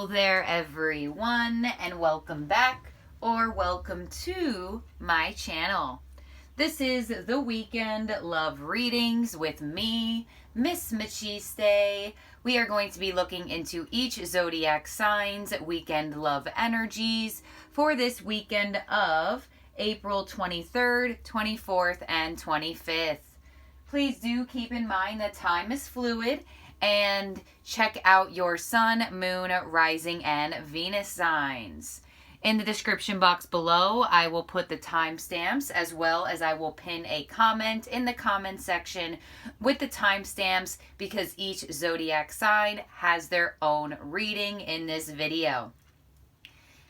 Hello there everyone, and welcome back or welcome to my channel. This is the weekend love readings with me, Miss Machiste. We are going to be looking into each zodiac sign's weekend love energies for this weekend of April 23rd, 24th, and 25th. Please do keep in mind that time is fluid, and check out your sun, moon, rising, and Venus signs. In the description box below, I will put the timestamps, as well as I will pin a comment in the comment section with the timestamps, because each zodiac sign has their own reading in this video.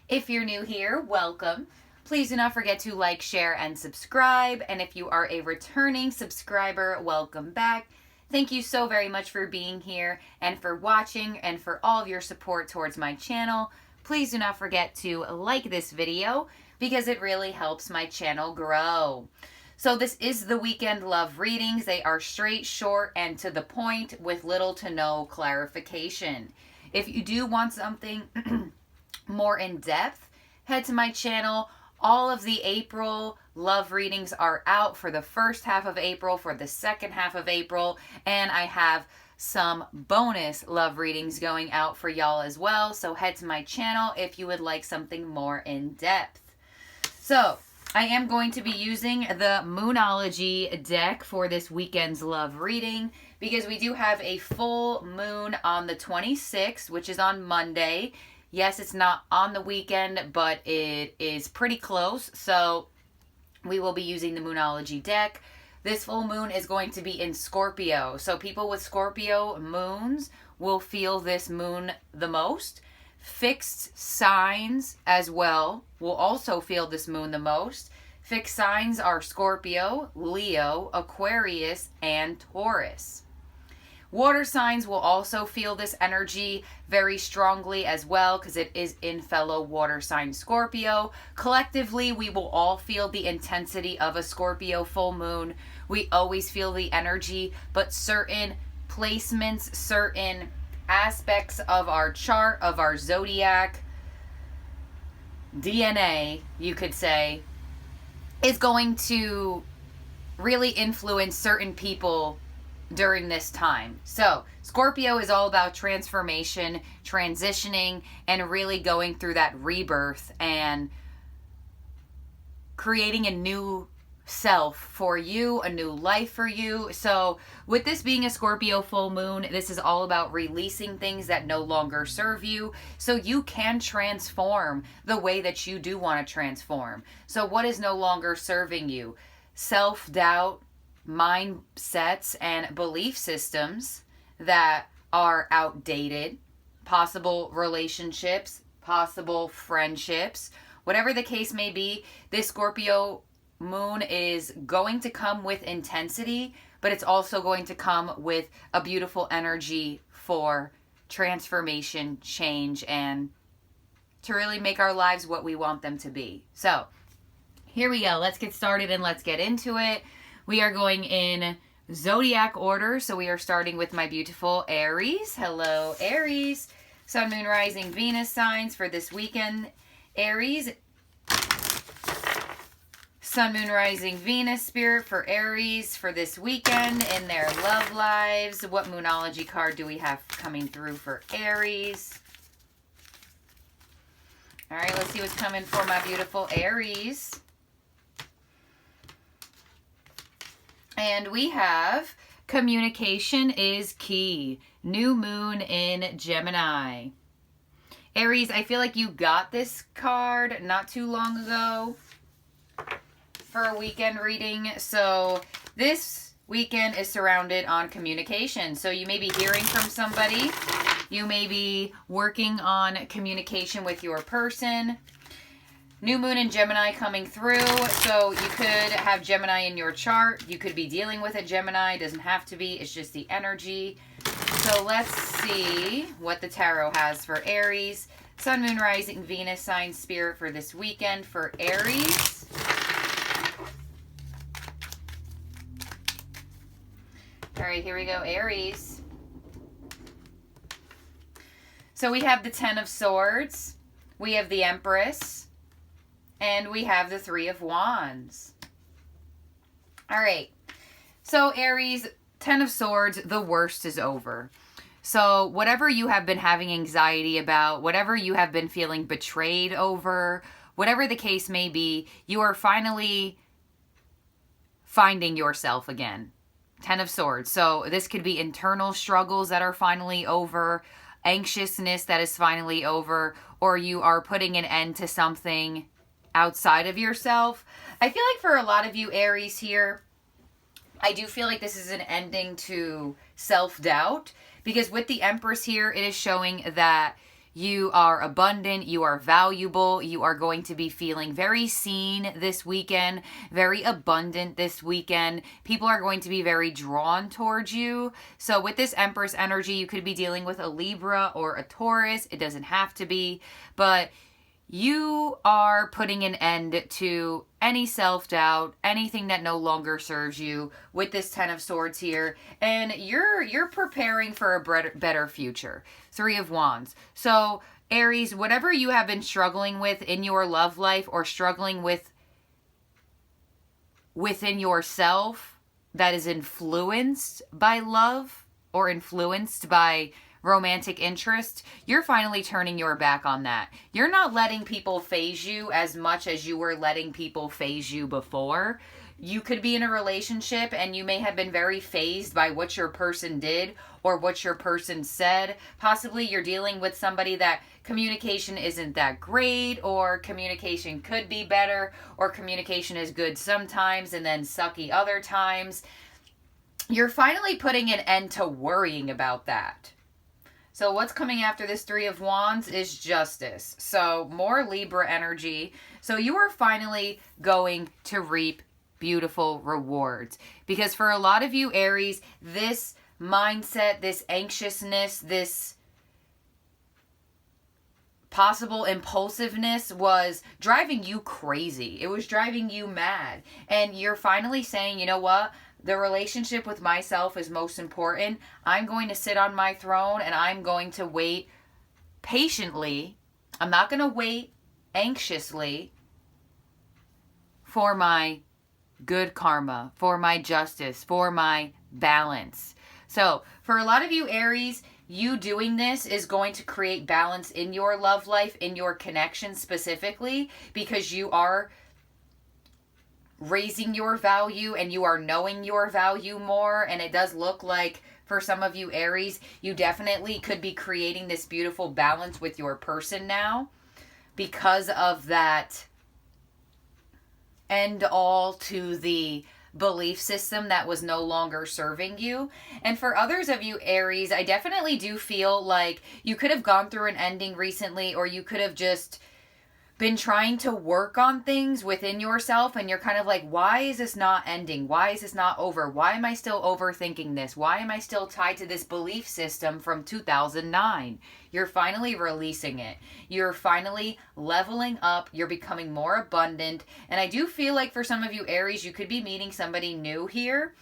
If you're new here, welcome. Please do not forget to like, share, and subscribe. And if you are a returning subscriber, welcome back. Thank you so very much for being here and for watching and for all of your support towards my channel. Please do not forget to like this video because it really helps my channel grow. So this is the weekend love readings. They are straight, short, and to the point with little to no clarification. If you do want something more in depth, head to my channel. All of the April love readings are out for the first half of April, for the second half of April, and I have some bonus love readings going out for y'all as well. So head to my channel if you would like something more in depth. So I am going to be using the Moonology deck for this weekend's love reading because we do have a full moon on the 26th, which is on Monday. Yes, it's not on the weekend, but it is pretty close. So we will be using the Moonology deck. This full moon is going to be in Scorpio. So people with Scorpio moons will feel this moon the most. Fixed signs as well will also feel this moon the most. Fixed signs are Scorpio, Leo, Aquarius, and Taurus. Water signs will also feel this energy very strongly as well because it is in fellow water sign Scorpio. Collectively, we will all feel the intensity of a Scorpio full moon. We always feel the energy, but certain placements, certain aspects of our chart, of our zodiac DNA, you could say, is going to really influence certain people during this time. So Scorpio is all about transformation, transitioning, and really going through that rebirth and creating a new self for you, a new life for you. So with this being a Scorpio full moon, this is all about releasing things that no longer serve you so you can transform the way that you do want to transform. So what is no longer serving you? Self-doubt, mindsets, and belief systems that are outdated, possible relationships, possible friendships, whatever the case may be. This Scorpio moon is going to come with intensity, but it's also going to come with a beautiful energy for transformation, change, and to really make our lives what we want them to be. So here we go. Let's get started and let's get into it. We are going in zodiac order, so we are starting with my beautiful Aries. Hello, Aries. Sun, Moon, Rising, Venus signs for this weekend. Aries. Sun, Moon, Rising, Venus spirit for Aries for this weekend in their love lives. What Moonology card do we have coming through for Aries? All right, let's see what's coming for my beautiful Aries. And we have communication is key. New moon in Gemini. Aries, I feel like you got this card not too long ago for a weekend reading. So this weekend is surrounded on communication. So you may be hearing from somebody. You may be working on communication with your person. New moon in Gemini coming through, so you could have Gemini in your chart. You could be dealing with a Gemini. It doesn't have to be. It's just the energy. So let's see what the tarot has for Aries. Sun, Moon, Rising, Venus sign spirit for this weekend for Aries. All right, here we go, Aries. So we have the Ten of Swords, we have the Empress, and we have the Three of Wands. All right. So Aries, Ten of Swords, the worst is over. So whatever you have been having anxiety about, whatever you have been feeling betrayed over, whatever the case may be, you are finally finding yourself again. Ten of Swords. So this could be internal struggles that are finally over, anxiousness that is finally over, or you are putting an end to something outside of yourself. I feel like for a lot of you Aries here, I do feel like this is an ending to self-doubt, because with the Empress here, it is showing that you are abundant, you are valuable, you are going to be feeling very seen this weekend, very abundant this weekend. People are going to be very drawn towards you. So with this Empress energy, you could be dealing with a Libra or a Taurus. It doesn't have to be, but you are putting an end to any self-doubt, anything that no longer serves you with this Ten of Swords here. And you're preparing for a better future. Three of Wands. So Aries, whatever you have been struggling with in your love life or struggling with within yourself that is influenced by love or influenced by romantic interest, you're finally turning your back on that. You're not letting people phase you as much as you were letting people phase you before. You could be in a relationship and you may have been very fazed by what your person did or what your person said. Possibly you're dealing with somebody that communication isn't that great, or communication could be better, or communication is good sometimes and then sucky other times. You're finally putting an end to worrying about that. So what's coming after this Three of Wands is Justice. So more Libra energy. So you are finally going to reap beautiful rewards. Because for a lot of you Aries, this mindset, this anxiousness, this possible impulsiveness was driving you crazy. It was driving you mad. And you're finally saying, you know what? The relationship with myself is most important. I'm going to sit on my throne and I'm going to wait patiently. I'm not going to wait anxiously for my good karma, for my justice, for my balance. So for a lot of you Aries, you doing this is going to create balance in your love life, in your connection specifically, because you are raising your value and you are knowing your value more. And it does look like for some of you Aries, you definitely could be creating this beautiful balance with your person now because of that end all to the belief system that was no longer serving you. And for others of you Aries, I definitely do feel like you could have gone through an ending recently, or you could have just been trying to work on things within yourself and you're kind of like, why is this not ending? Why is this not over? Why am I still overthinking this? Why am I still tied to this belief system from 2009? You're finally releasing it. You're finally leveling up. You're becoming more abundant. And I do feel like for some of you Aries, you could be meeting somebody new here.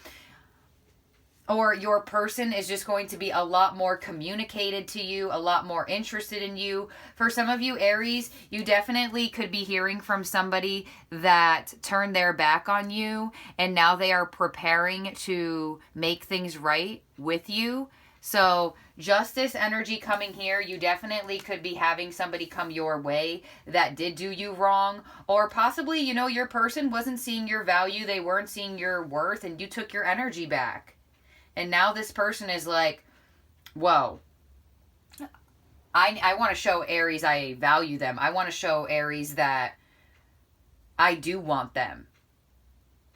Or your person is just going to be a lot more communicated to you, a lot more interested in you. For some of you Aries, you definitely could be hearing from somebody that turned their back on you and now they are preparing to make things right with you. So Justice energy coming here. You definitely could be having somebody come your way that did do you wrong, or possibly, you know, your person wasn't seeing your value. They weren't seeing your worth and you took your energy back. And now this person is like, whoa, I want to show Aries I value them. I want to show Aries that I do want them.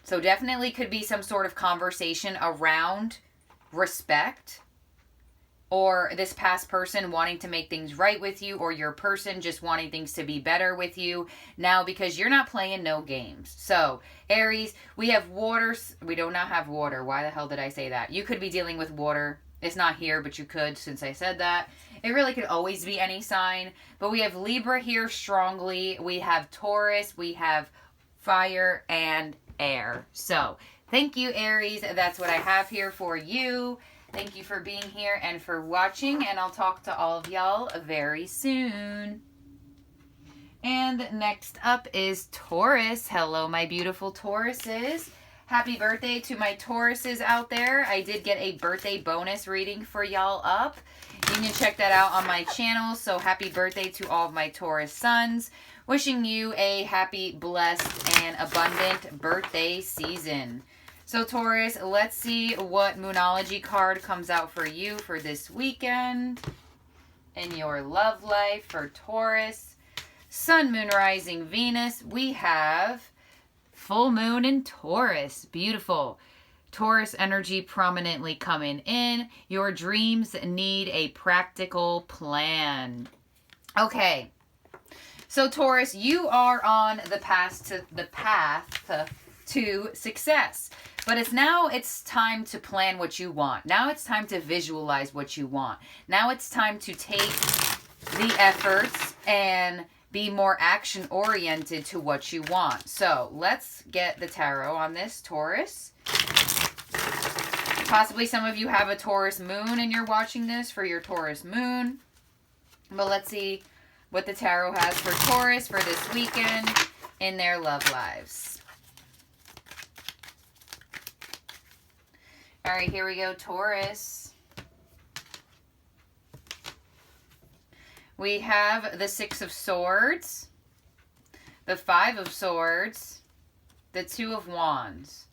So definitely could be some sort of conversation around respect, or this past person wanting to make things right with you, or your person just wanting things to be better with you now because you're not playing no games. So Aries, we have water. We do not have water. Why the hell did I say that? You could be dealing with water. It's not here, but you could since I said that. It really could always be any sign. But we have Libra here strongly. We have Taurus. We have fire and air. So thank you, Aries. That's what I have here for you. Thank you for being here and for watching, and I'll talk to all of y'all very soon. And next up is Taurus. Hello, my beautiful Tauruses. Happy birthday to my Tauruses out there. I did get a birthday bonus reading for y'all up. You can check that out on my channel. So happy birthday to all of my Taurus sons. Wishing you a happy, blessed, and abundant birthday season. So Taurus, let's see what Moonology card comes out for you for this weekend in your love life for Taurus. Sun, Moon, Rising, Venus. We have full moon in Taurus. Beautiful. Taurus energy prominently coming in. Your dreams need a practical plan. Okay. So Taurus, you are on the path to success. But it's time to plan what you want. Now it's time to visualize what you want. Now it's time to take the efforts and be more action-oriented to what you want. So let's get the tarot on this, Taurus. Possibly some of you have a Taurus moon and you're watching this for your Taurus moon. But let's see what the tarot has for Taurus for this weekend in their love lives. All right, here we go, Taurus. We have the Six of Swords, the Five of Swords, the Two of Wands.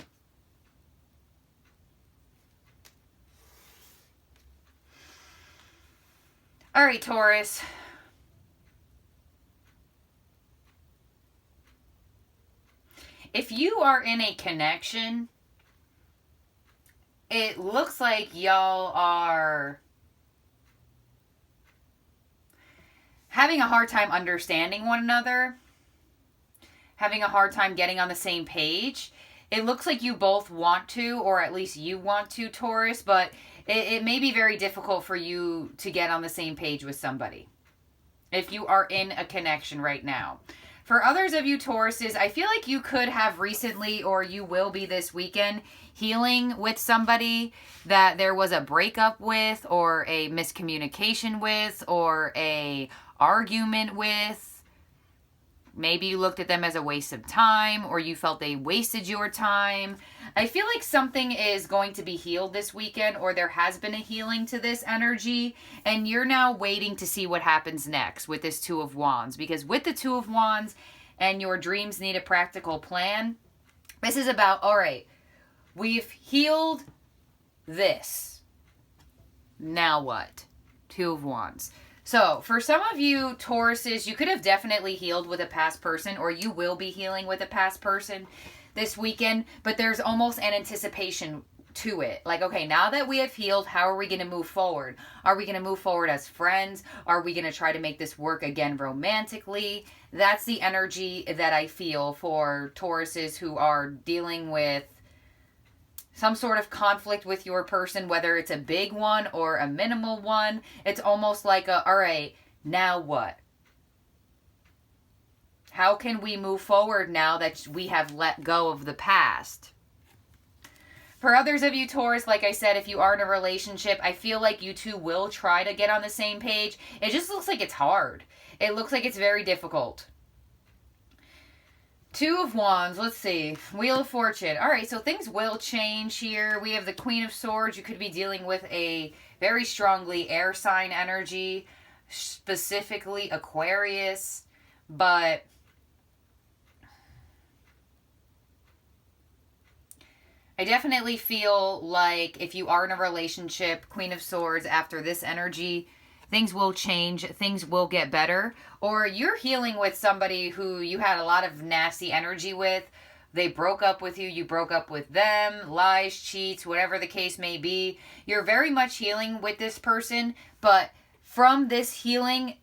All right, Taurus. If you are in a connection, it looks like y'all are having a hard time understanding one another, having a hard time getting on the same page. It looks like you both want to, or at least you want to, Taurus, but it may be very difficult for you to get on the same page with somebody if you are in a connection right now. For others of you Tauruses, I feel like you could have recently, or you will be this weekend, healing with somebody that there was a breakup with, or a miscommunication with, or a argument with. Maybe you looked at them as a waste of time, or you felt they wasted your time. I feel like something is going to be healed this weekend, or there has been a healing to this energy, and you're now waiting to see what happens next with this Two of Wands. Because with the Two of Wands and your dreams need a practical plan, this is about, all right, we've healed this. Now what? Two of Wands. So, for some of you Tauruses, you could have definitely healed with a past person, or you will be healing with a past person this weekend, but there's almost an anticipation to it. Like, okay, now that we have healed, how are we going to move forward? Are we going to move forward as friends? Are we going to try to make this work again romantically? That's the energy that I feel for Tauruses who are dealing with some sort of conflict with your person, whether it's a big one or a minimal one. It's almost like all right, now what? How can we move forward now that we have let go of the past? For others of you Taurus, like I said, if you are in a relationship, I feel like you two will try to get on the same page. It just looks like it's hard. It looks like it's very difficult. Two of Wands, let's see. Wheel of Fortune. All right, so things will change here. We have the Queen of Swords. You could be dealing with a very strongly air sign energy, specifically Aquarius, but I definitely feel like if you are in a relationship, Queen of Swords, after this energy, things will change, things will get better. Or you're healing with somebody who you had a lot of nasty energy with. They broke up with you, you broke up with them, lies, cheats, whatever the case may be. You're very much healing with this person, but from this healing,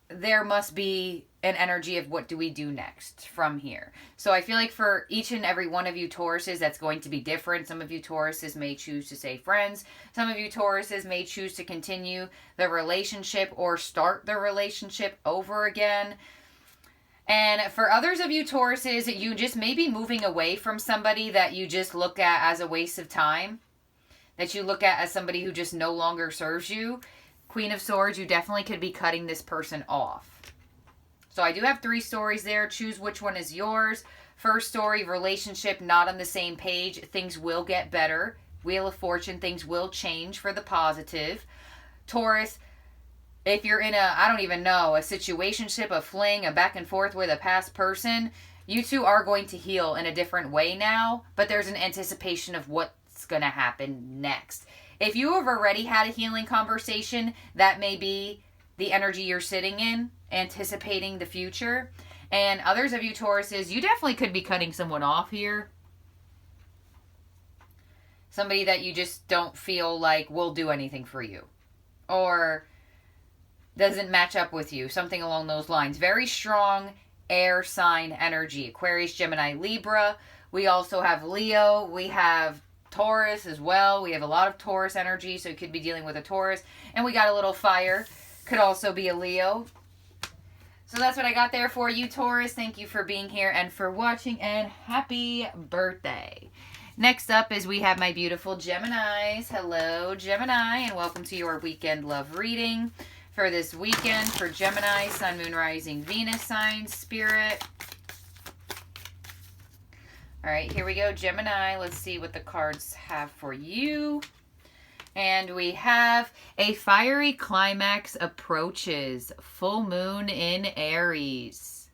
there must be an energy of what do we do next from here. So I feel like for each and every one of you Tauruses, that's going to be different. Some of you Tauruses may choose to stay friends. Some of you Tauruses may choose to continue the relationship or start the relationship over again. And for others of you Tauruses, you just may be moving away from somebody that you just look at as a waste of time. that you look at as somebody who just no longer serves you. Queen of Swords, you definitely could be cutting this person off. So I do have 3 stories there. Choose which one is yours. First story, relationship not on the same page. Things will get better. Wheel of Fortune, things will change for the positive. Taurus, if you're in a, I don't even know, a situationship, a fling, a back and forth with a past person, you two are going to heal in a different way now, but there's an anticipation of what's going to happen next. If you have already had a healing conversation, that may be the energy you're sitting in, anticipating the future. And others of you Tauruses, you definitely could be cutting someone off here. Somebody that you just don't feel like will do anything for you. Or doesn't match up with you. Something along those lines. Very strong air sign energy. Aquarius, Gemini, Libra. We also have Leo. We have Taurus as well. We have a lot of Taurus energy, so you could be dealing with a Taurus. And we got a little fire. Could also be a Leo. So that's what I got there for you, Taurus. Thank you for being here and for watching, and happy birthday. Next up is we have my beautiful Geminis. Hello, Gemini, and welcome to your weekend love reading for this weekend for Gemini, Sun, Moon, Rising, Venus signs, Spirit. All right, here we go, Gemini. Let's see what the cards have for you. And we have a fiery climax approaches. Full moon in Aries.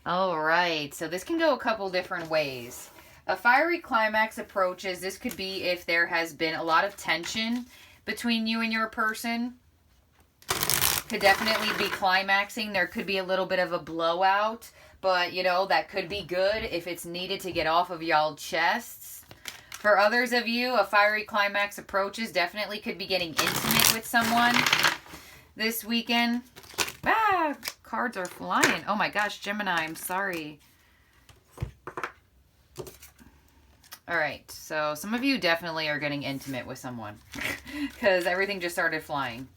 All right, so this can go a couple different ways. A fiery climax approaches. This could be if there has been a lot of tension between you and your person. Could definitely be climaxing. There could be a little bit of a blowout. But, you know, that could be good if it's needed to get off of y'all's chests. For others of you, a fiery climax approaches. Definitely could be getting intimate with someone this weekend. Ah, cards are flying. Oh my gosh, Gemini, I'm sorry. All right, so some of you definitely are getting intimate with someone because everything just started flying.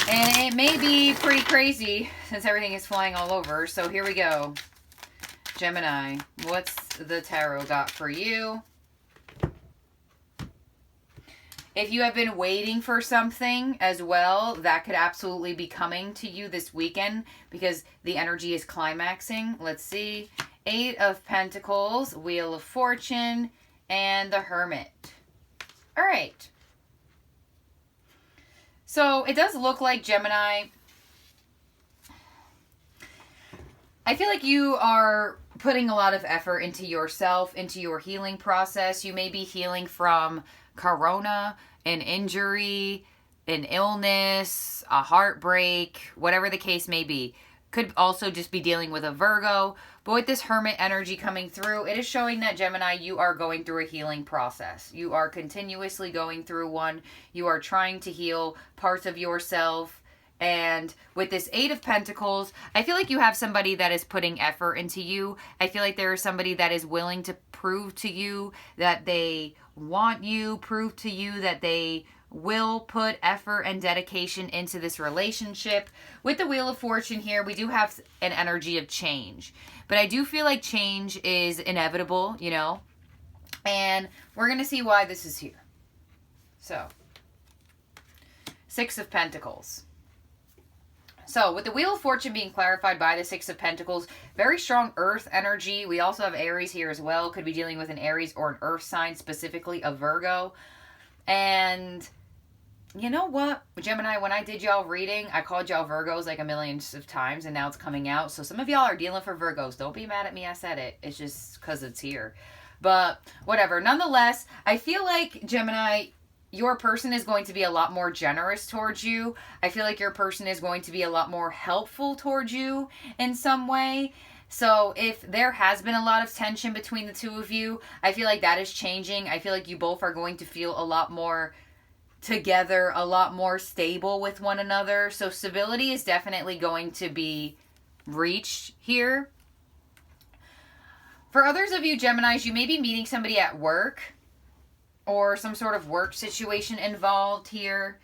And it may be pretty crazy since everything is flying all over. So here we go. Gemini, what's the tarot got for you? If you have been waiting for something as well, that could absolutely be coming to you this weekend because the energy is climaxing. Let's see. 8 of Pentacles, Wheel of Fortune, and the Hermit. All right. So it does look like, Gemini, I feel like you are putting a lot of effort into yourself, into your healing process. You may be healing from corona, an injury, an illness, a heartbreak, whatever the case may be. Could also just be dealing with a Virgo. But with this Hermit energy coming through, it is showing that, Gemini, you are going through a healing process. You are continuously going through one. You are trying to heal parts of yourself. And with this 8 of Pentacles, I feel like you have somebody that is putting effort into you. I feel like there is somebody that is willing to prove to you that they want you, prove to you that they will put effort and dedication into this relationship. With the Wheel of Fortune here, we do have an energy of change. But I do feel like change is inevitable, you know. And we're going to see why this is here. So, 6 of Pentacles. So, with the Wheel of Fortune being clarified by the 6 of Pentacles, very strong earth energy. We also have Aries here as well. Could be dealing with an Aries or an earth sign, specifically a Virgo. And you know what, Gemini, when I did y'all reading, I called y'all Virgos like a million of times, and now it's coming out. So some of y'all are dealing for Virgos. Don't be mad at me, I said it. It's just because it's here. But whatever. Nonetheless, I feel like, Gemini, your person is going to be a lot more generous towards you. I feel like your person is going to be a lot more helpful towards you in some way. So if there has been a lot of tension between the two of you, I feel like that is changing. I feel like you both are going to feel a lot more together, a lot more stable with one another. So stability is definitely going to be reached here. For others of you Geminis, you may be meeting somebody at work or some sort of work situation involved here.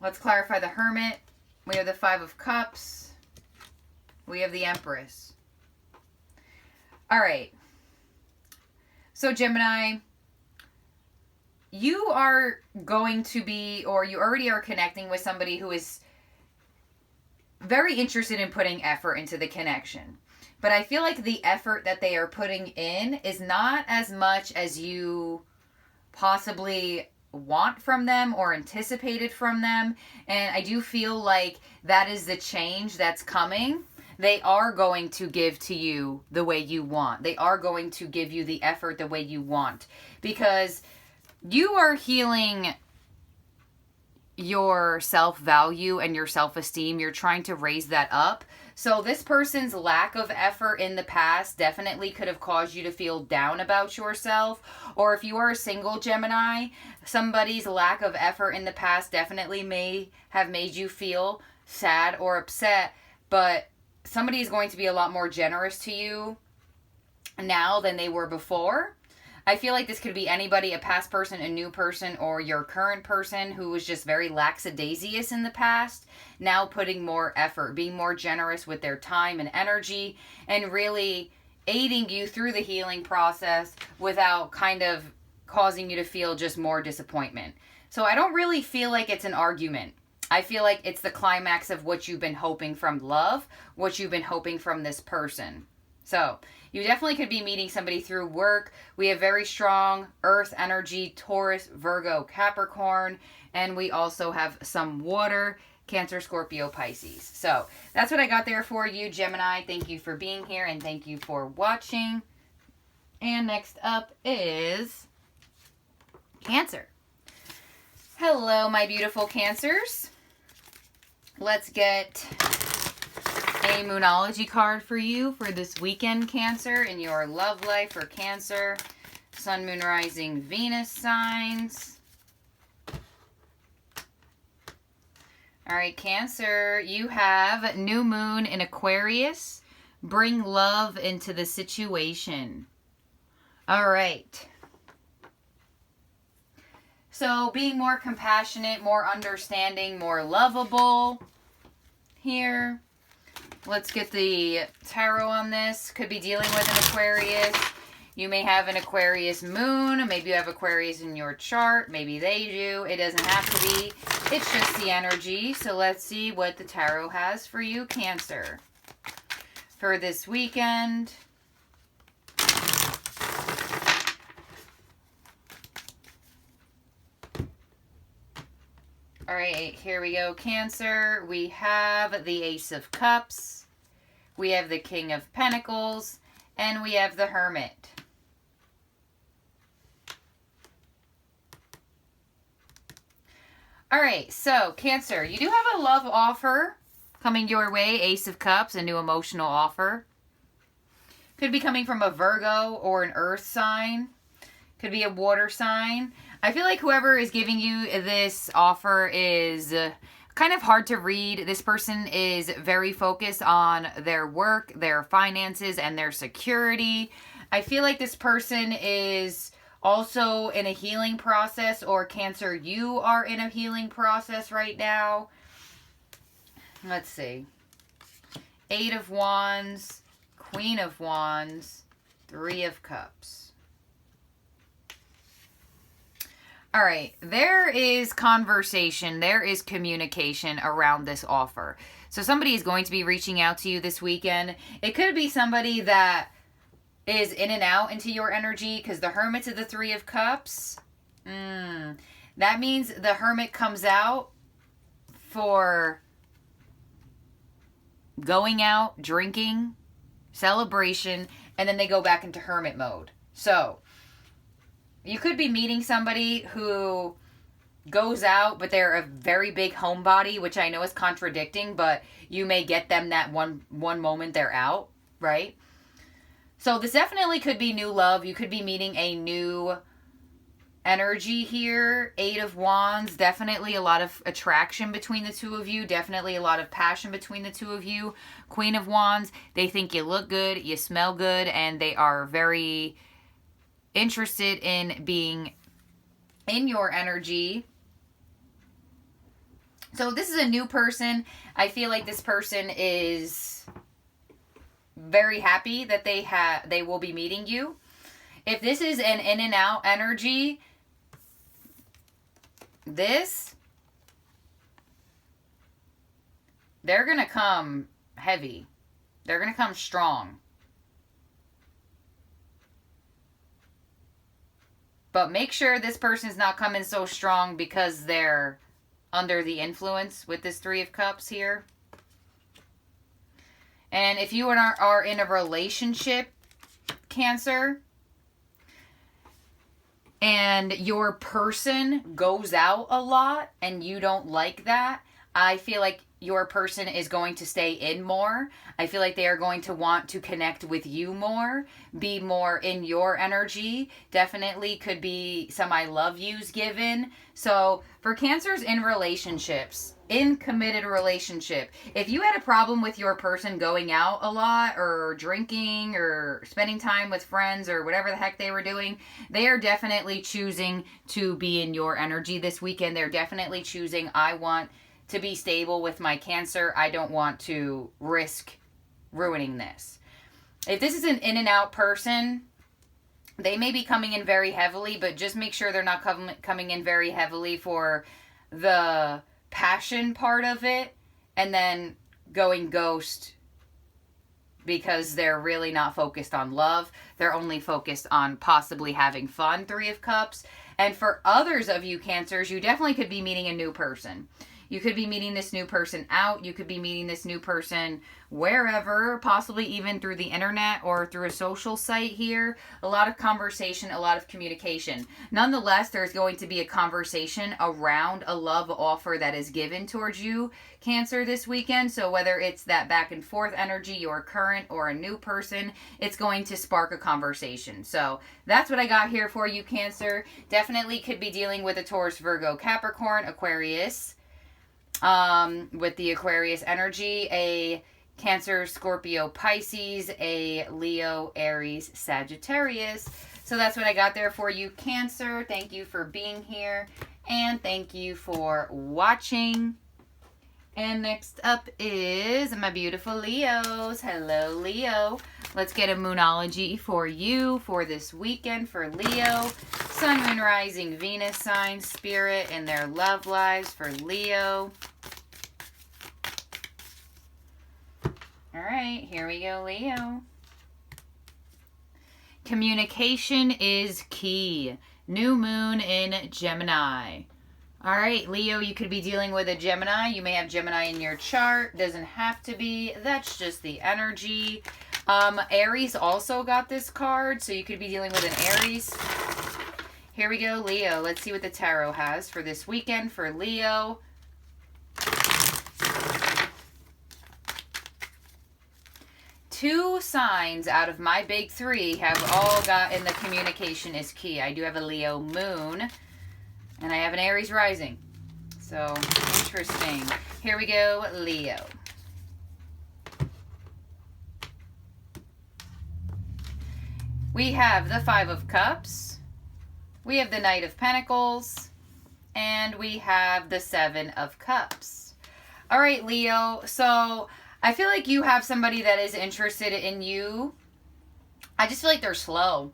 Let's clarify the Hermit. We have the 5 of Cups. We have the Empress. All right. So Gemini, you are going to be, or you already are connecting with somebody who is very interested in putting effort into the connection. But I feel like the effort that they are putting in is not as much as you possibly want from them or anticipated from them. And I do feel like that is the change that's coming. They are going to give to you the way you want. They are going to give you the effort the way you want. Because you are healing your self-value and your self-esteem. You're trying to raise that up. So this person's lack of effort in the past definitely could have caused you to feel down about yourself. Or if you are a single Gemini, somebody's lack of effort in the past definitely may have made you feel sad or upset. But somebody is going to be a lot more generous to you now than they were before. I feel like this could be anybody, a past person, a new person, or your current person who was just very lackadaisical in the past, now putting more effort, being more generous with their time and energy, and really aiding you through the healing process without kind of causing you to feel just more disappointment. So I don't really feel like it's an argument. I feel like it's the climax of what you've been hoping from love, what you've been hoping from this person. So you definitely could be meeting somebody through work. We have very strong earth energy, Taurus, Virgo, Capricorn, and we also have some water, Cancer, Scorpio, Pisces. So that's what I got there for you, Gemini. Thank you for being here and thank you for watching. And next up is Cancer. Hello, my beautiful Cancers. Let's get a Moonology card for you for this weekend, Cancer, in your love life for Cancer. Sun, Moon, Rising, Venus signs. All right, Cancer, you have new moon in Aquarius. Bring love into the situation. All right. So being more compassionate, more understanding, more lovable here. Let's get the tarot on this. Could be dealing with an Aquarius. You may have an Aquarius moon. Maybe you have Aquarius in your chart. Maybe they do. It doesn't have to be. It's just the energy. So let's see what the tarot has for you, Cancer, for this weekend. All right, here we go, Cancer. We have the Ace of Cups. We have the King of Pentacles. And we have the Hermit. All right, so Cancer, you do have a love offer coming your way. Ace of Cups, a new emotional offer. Could be coming from a Virgo or an earth sign. Could be a water sign. I feel like whoever is giving you this offer is kind of hard to read. This person is very focused on their work, their finances, and their security. I feel like this person is also in a healing process, or Cancer, you are in a healing process right now. Let's see. 8 of Wands, Queen of Wands, 3 of Cups. All right, there is conversation, there is communication around this offer. So somebody is going to be reaching out to you this weekend. It could be somebody that is in and out into your energy, because the Hermit to the 3 of Cups, that means the Hermit comes out for going out, drinking, celebration, and then they go back into Hermit mode. So you could be meeting somebody who goes out, but they're a very big homebody, which I know is contradicting, but you may get them that one moment they're out, right? So this definitely could be new love. You could be meeting a new energy here. 8 of Wands, definitely a lot of attraction between the two of you. Definitely a lot of passion between the two of you. Queen of Wands, they think you look good, you smell good, and they are very interested in being in your energy. So this is a new person. I feel like this person is very happy that they will be meeting you. If this is an in and out energy, they're going to come heavy. They're going to come strong. But make sure this person's not coming so strong because they're under the influence with this Three of Cups here. And if you are in a relationship, Cancer, and your person goes out a lot and you don't like that, I feel like your person is going to stay in more. I feel like they are going to want to connect with you more, be more in your energy. Definitely could be some I love yous given. So for Cancers in relationships, in committed relationship, if you had a problem with your person going out a lot or drinking or spending time with friends or whatever the heck they were doing, they are definitely choosing to be in your energy this weekend. They're definitely choosing, I want to be stable with my Cancer. I don't want to risk ruining this. If this is an in and out person, they may be coming in very heavily, but just make sure they're not coming in very heavily for the passion part of it and then going ghost because they're really not focused on love. They're only focused on possibly having fun, Three of Cups. And for others of you Cancers, you definitely could be meeting a new person. You could be meeting this new person out. You could be meeting this new person wherever, possibly even through the internet or through a social site here. A lot of conversation, a lot of communication. Nonetheless, there's going to be a conversation around a love offer that is given towards you, Cancer, this weekend. So whether it's that back and forth energy, your current or a new person, it's going to spark a conversation. So that's what I got here for you, Cancer. Definitely could be dealing with a Taurus, Virgo, Capricorn, Aquarius. With the Aquarius energy, a Cancer, Scorpio, Pisces, a Leo, Aries, Sagittarius. So that's what I got there for you, Cancer. Thank you for being here, and thank you for watching. And next up is my beautiful Leos. Hello, Leo. Let's get a moonology for you for this weekend for Leo. Sun, Moon, Rising, Venus sign, Spirit, and their love lives for Leo. All right, here we go, Leo. Communication is key. New moon in Gemini. All right, Leo, you could be dealing with a Gemini. You may have Gemini in your chart. Doesn't have to be. That's just the energy. Aries also got this card, so you could be dealing with an Aries. Here we go, Leo. Let's see what the tarot has for this weekend for Leo. Two signs out of my big three have all gotten the communication is key. I do have a Leo moon. And I have an Aries rising. So, interesting. Here we go, Leo. We have the Five of Cups. We have the Knight of Pentacles. And we have the Seven of Cups. All right, Leo. So, I feel like you have somebody that is interested in you. I just feel like they're slow.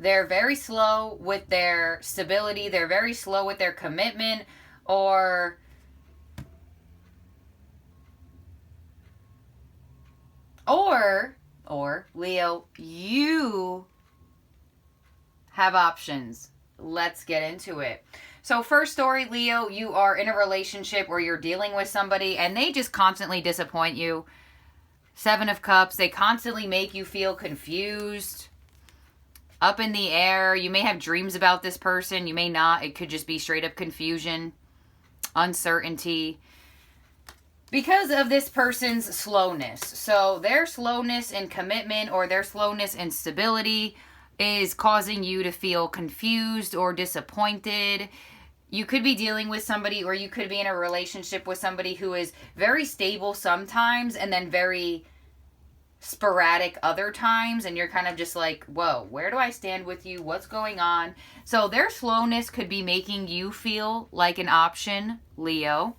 They're very slow with their stability. They're very slow with their commitment. Or Leo, you have options. Let's get into it. So first story, Leo, you are in a relationship where you're dealing with somebody and they just constantly disappoint you. Seven of Cups, they constantly make you feel confused. Up in the air. You may have dreams about this person. You may not. It could just be straight up confusion, uncertainty, because of this person's slowness. So their slowness in commitment or their slowness in stability is causing you to feel confused or disappointed. You could be dealing with somebody, or you could be in a relationship with somebody who is very stable sometimes and then very sporadic other times, and you're kind of just like, whoa, where do I stand with you? What's going on? So their slowness could be making you feel like an option, Leo.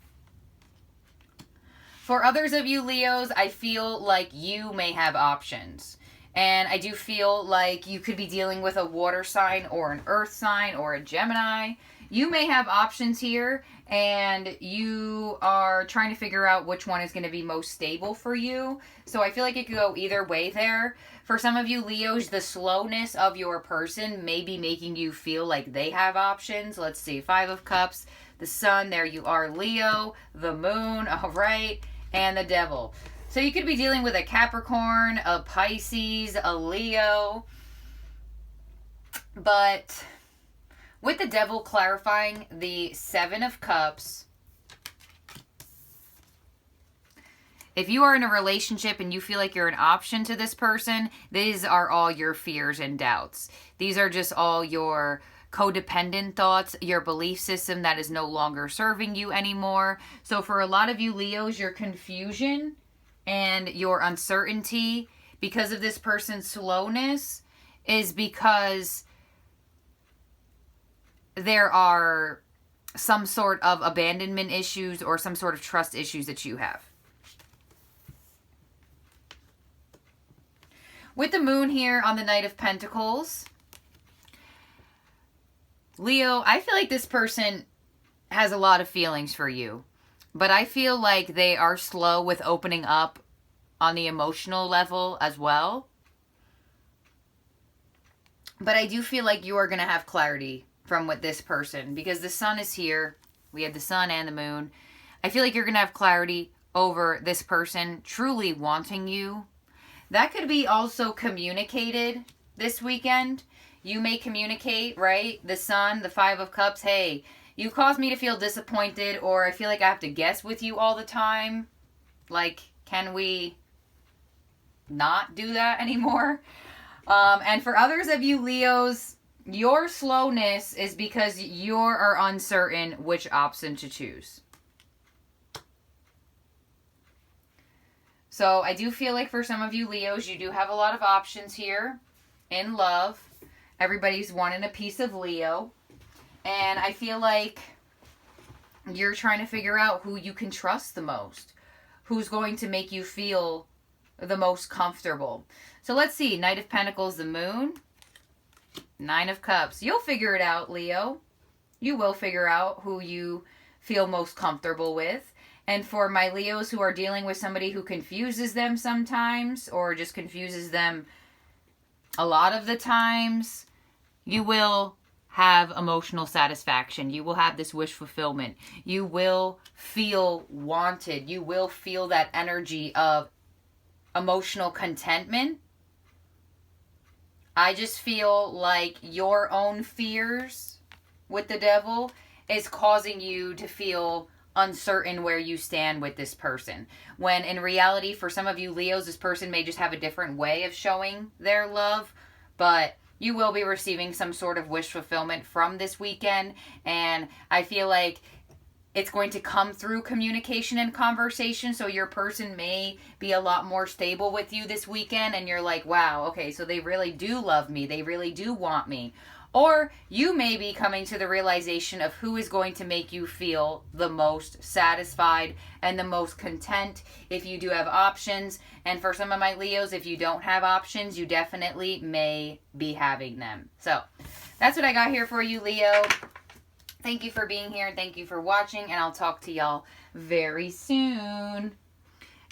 For others of you Leos, I feel like you may have options. And I do feel like you could be dealing with a water sign or an earth sign or a Gemini. you may have options here and you are trying to figure out which one is going to be most stable for you. So I feel like it could go either way there. For some of you Leos, the slowness of your person may be making you feel like they have options. Let's see, 5 of Cups, the Sun, there you are, Leo, the Moon, all right, and the Devil. So you could be dealing with a Capricorn, a Pisces, a Leo, but with the Devil clarifying the 7 of Cups, if you are in a relationship and you feel like you're an option to this person, these are all your fears and doubts. These are just all your codependent thoughts, your belief system that is no longer serving you anymore. So for a lot of you Leos, your confusion and your uncertainty because of this person's slowness is because there are some sort of abandonment issues or some sort of trust issues that you have. With the Moon here on the Knight of Pentacles, Leo, I feel like this person has a lot of feelings for you, but I feel like they are slow with opening up on the emotional level as well. But I do feel like you are going to have clarity from with this person because the Sun is here. We have the Sun and the Moon. I feel like you're going to have clarity over this person truly wanting you. That could be also communicated this weekend. You may communicate, right? The Sun, the 5 of Cups. Hey, you caused me to feel disappointed, or I feel like I have to guess with you all the time. Like, can we not do that anymore? And for others of you Leos, your slowness is because you are uncertain which option to choose. So I do feel like for some of you Leos, you do have a lot of options here in love. Everybody's wanting a piece of Leo. And I feel like you're trying to figure out who you can trust the most. Who's going to make you feel the most comfortable. So let's see. Knight of Pentacles, the Moon. 9 of Cups. You'll figure it out, Leo. You will figure out who you feel most comfortable with. And for my Leos who are dealing with somebody who confuses them sometimes or just confuses them a lot of the times, you will have emotional satisfaction. You will have this wish fulfillment. You will feel wanted. You will feel that energy of emotional contentment. I just feel like your own fears with the Devil is causing you to feel uncertain where you stand with this person. When in reality, for some of you Leos, this person may just have a different way of showing their love, but you will be receiving some sort of wish fulfillment from this weekend. And I feel like it's going to come through communication and conversation. So your person may be a lot more stable with you this weekend. And you're like, wow, okay, so they really do love me. They really do want me. Or you may be coming to the realization of who is going to make you feel the most satisfied and the most content if you do have options. And for some of my Leos, if you don't have options, you definitely may be having them. So that's what I got here for you, Leo. Thank you for being here. Thank you for watching. And I'll talk to y'all very soon.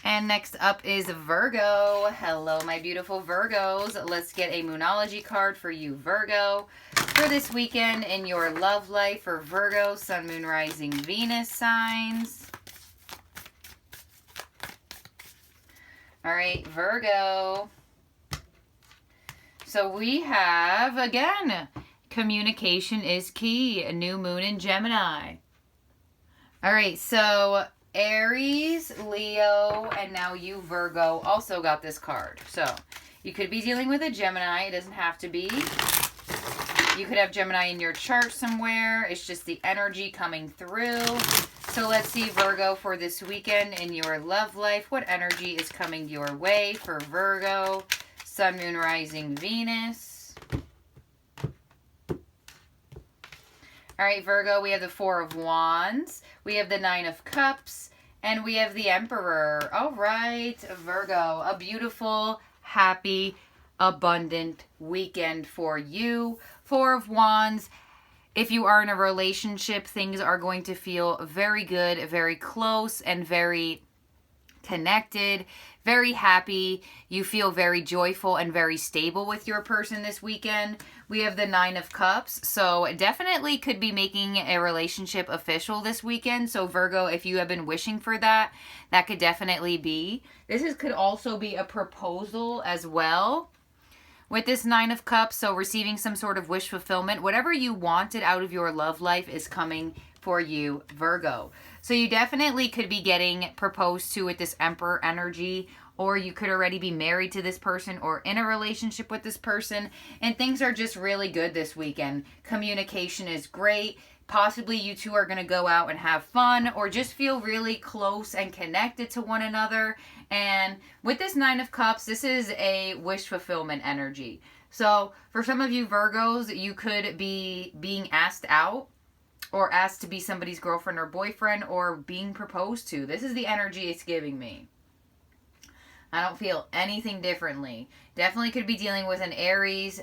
And next up is Virgo. Hello, my beautiful Virgos. Let's get a Moonology card for you, Virgo. For this weekend in your love life for Virgo, Sun, Moon, Rising, Venus signs. All right, Virgo. So we have, again, communication is key. A new moon in Gemini. All right, so Aries, Leo, and now you, Virgo, also got this card. So you could be dealing with a Gemini. It doesn't have to be. You could have Gemini in your chart somewhere. It's just the energy coming through. So let's see, Virgo, for this weekend in your love life. What energy is coming your way for Virgo? Sun, Moon, Rising, Venus. All right, Virgo, we have the 4 of Wands. We have the 9 of Cups. And we have the Emperor. All right, Virgo, a beautiful, happy, abundant weekend for you. 4 of Wands If you are in a relationship, things are going to feel very good, very close, and very connected, very happy. You feel very joyful and very stable with your person this weekend. We have the 9 of Cups, so definitely could be making a relationship official this weekend. So Virgo, if you have been wishing for that, that could definitely be. Could also be a proposal as well with this 9 of Cups, so receiving some sort of wish fulfillment. Whatever you wanted out of your love life is coming for you, Virgo. So you definitely could be getting proposed to with this Emperor energy, or you could already be married to this person or in a relationship with this person, and things are just really good this weekend. Communication is great. Possibly you two are going to go out and have fun or just feel really close and connected to one another. And with this 9 of Cups, this is a wish fulfillment energy. So for some of you Virgos, you could be being asked out or asked to be somebody's girlfriend or boyfriend or being proposed to. This is the energy it's giving me. I don't feel anything differently. Definitely could be dealing with an Aries,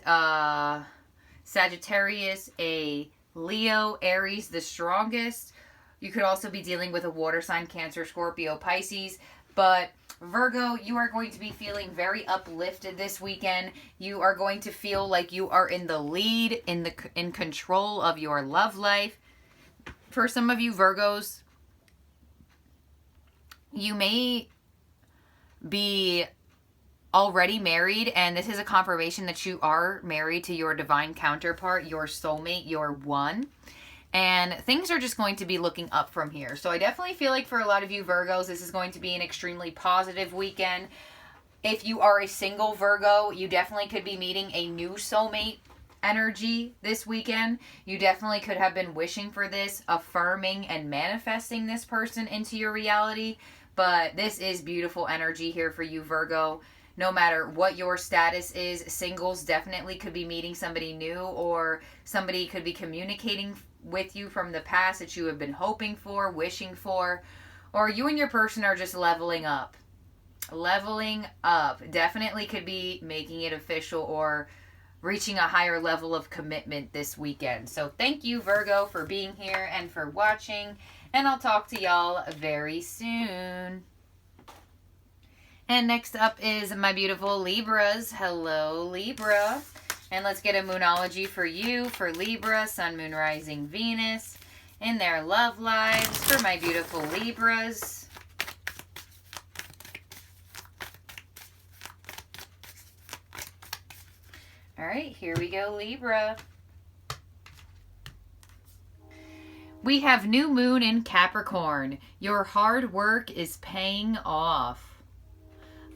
Sagittarius, a Leo, Aries, the strongest. You could also be dealing with a water sign, Cancer, Scorpio, Pisces. But Virgo, you are going to be feeling very uplifted this weekend. You are going to feel like you are in the lead, in control of your love life. For some of you Virgos, you may be already married, and this is a confirmation that you are married to your divine counterpart, your soulmate, your one. And things are just going to be looking up from here. So I definitely feel like for a lot of you Virgos, this is going to be an extremely positive weekend. If you are a single Virgo, you definitely could be meeting a new soulmate energy this weekend. You definitely could have been wishing for this, affirming and manifesting this person into your reality. But this is beautiful energy here for you, Virgo. No matter what your status is, singles definitely could be meeting somebody new, or somebody could be communicating with you from the past that you have been hoping for, wishing for, or you and your person are just leveling up. Leveling up. Definitely could be making it official or reaching a higher level of commitment this weekend. So thank you, Virgo, for being here and for watching. And I'll talk to y'all very soon. And next up is my beautiful Libras. Hello, Libra. And let's get a moonology for you, for Libra, Sun, Moon, Rising, Venus, in their love lives, for my beautiful Libras. All right, here we go, Libra. We have new moon in Capricorn. Your hard work is paying off.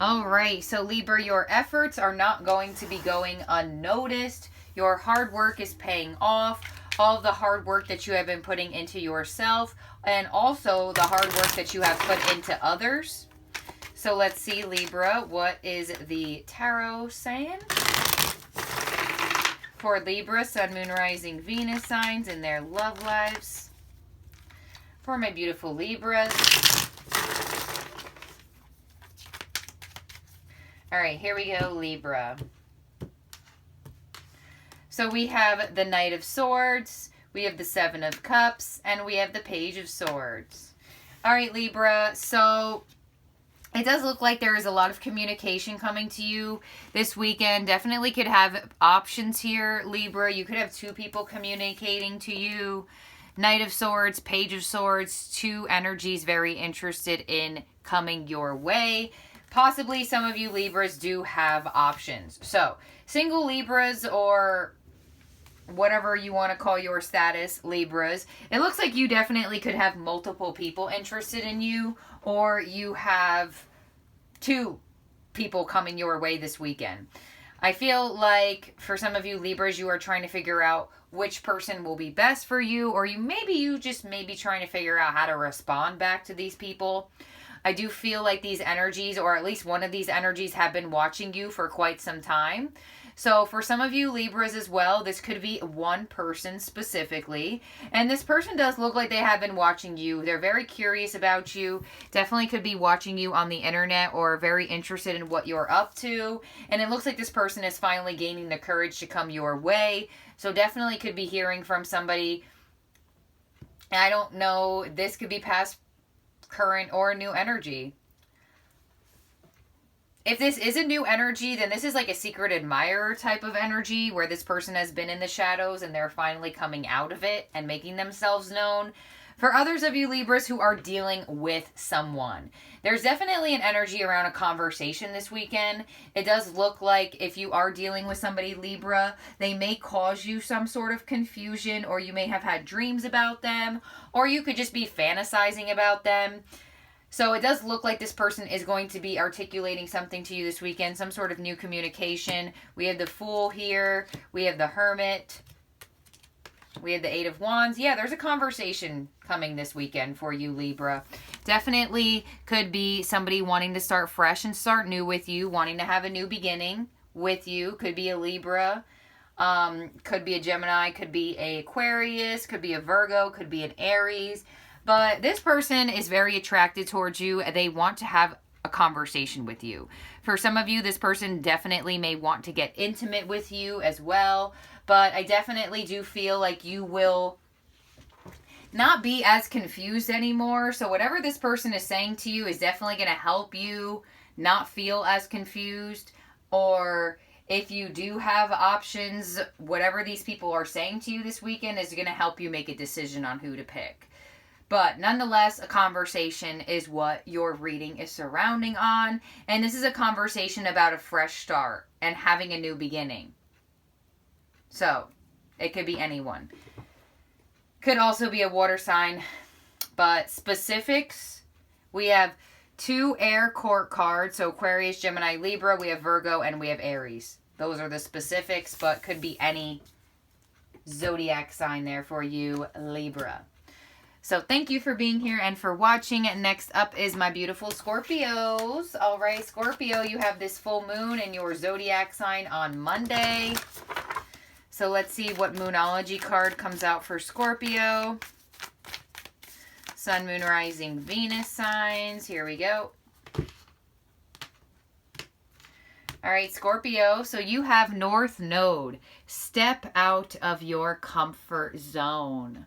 All right, so Libra, your efforts are not going to be going unnoticed. Your hard work is paying off. All of the hard work that you have been putting into yourself, and also the hard work that you have put into others. So let's see, Libra, what is the tarot saying for Libra, Sun, Moon, Rising, Venus signs in their love lives? For my beautiful Libras. All right, here we go, Libra. So we have the Knight of Swords, we have the 7 of Cups, and we have the Page of Swords. All right, Libra, so it does look like there is a lot of communication coming to you this weekend. Definitely could have options here, Libra. You could have 2 people communicating to you. Knight of Swords, Page of Swords, 2 energies very interested in coming your way. Possibly some of you Libras do have options. So, single Libras, or whatever you want to call your status, Libras, it looks like you definitely could have multiple people interested in you, or you have 2 people coming your way this weekend. I feel like for some of you Libras, you are trying to figure out which person will be best for you, or you just may be trying to figure out how to respond back to these people. I do feel like these energies, or at least one of these energies, have been watching you for quite some time. So for some of you Libras as well, this could be one person specifically. And this person does look like they have been watching you. They're very curious about you. Definitely could be watching you on the internet or very interested in what you're up to. And it looks like this person is finally gaining the courage to come your way. So definitely could be hearing from somebody. I don't know, this could be past, current, or new energy. If this is a new energy, then this is like a secret admirer type of energy where this person has been in the shadows and they're finally coming out of it and making themselves known. For others of you Libras who are dealing with someone, there's definitely an energy around a conversation this weekend. It does look like if you are dealing with somebody Libra, they may cause you some sort of confusion, or you may have had dreams about them, or you could just be fantasizing about them. So it does look like this person is going to be articulating something to you this weekend, some sort of new communication. We have the Fool here. We have the Hermit. We have the Eight of Wands. Yeah, there's a conversation coming this weekend for you, Libra. Definitely could be somebody wanting to start fresh and start new with you, wanting to have a new beginning with you. Could be a Libra. Could be a Gemini. Could be a Aquarius. Could be a Virgo. Could be an Aries. But this person is very attracted towards you. They want to have a conversation with you. For some of you, this person definitely may want to get intimate with you as well. But I definitely do feel like you will not be as confused anymore. So whatever this person is saying to you is definitely going to help you not feel as confused. Or if you do have options, whatever these people are saying to you this weekend is going to help you make a decision on who to pick. But nonetheless, a conversation is what your reading is surrounding on. And this is a conversation about a fresh start and having a new beginning. So, it could be anyone. Could also be a water sign. But specifics, we have 2 air court cards. So, Aquarius, Gemini, Libra. We have Virgo and we have Aries. Those are the specifics, but could be any zodiac sign there for you, Libra. So thank you for being here and for watching. Next up is my beautiful Scorpios. All right, Scorpio, you have this full moon in your zodiac sign on Monday. So let's see what Moonology card comes out for Scorpio. Sun, Moon, Rising, Venus signs. Here we go. All right, Scorpio, so you have North Node. Step out of your comfort zone.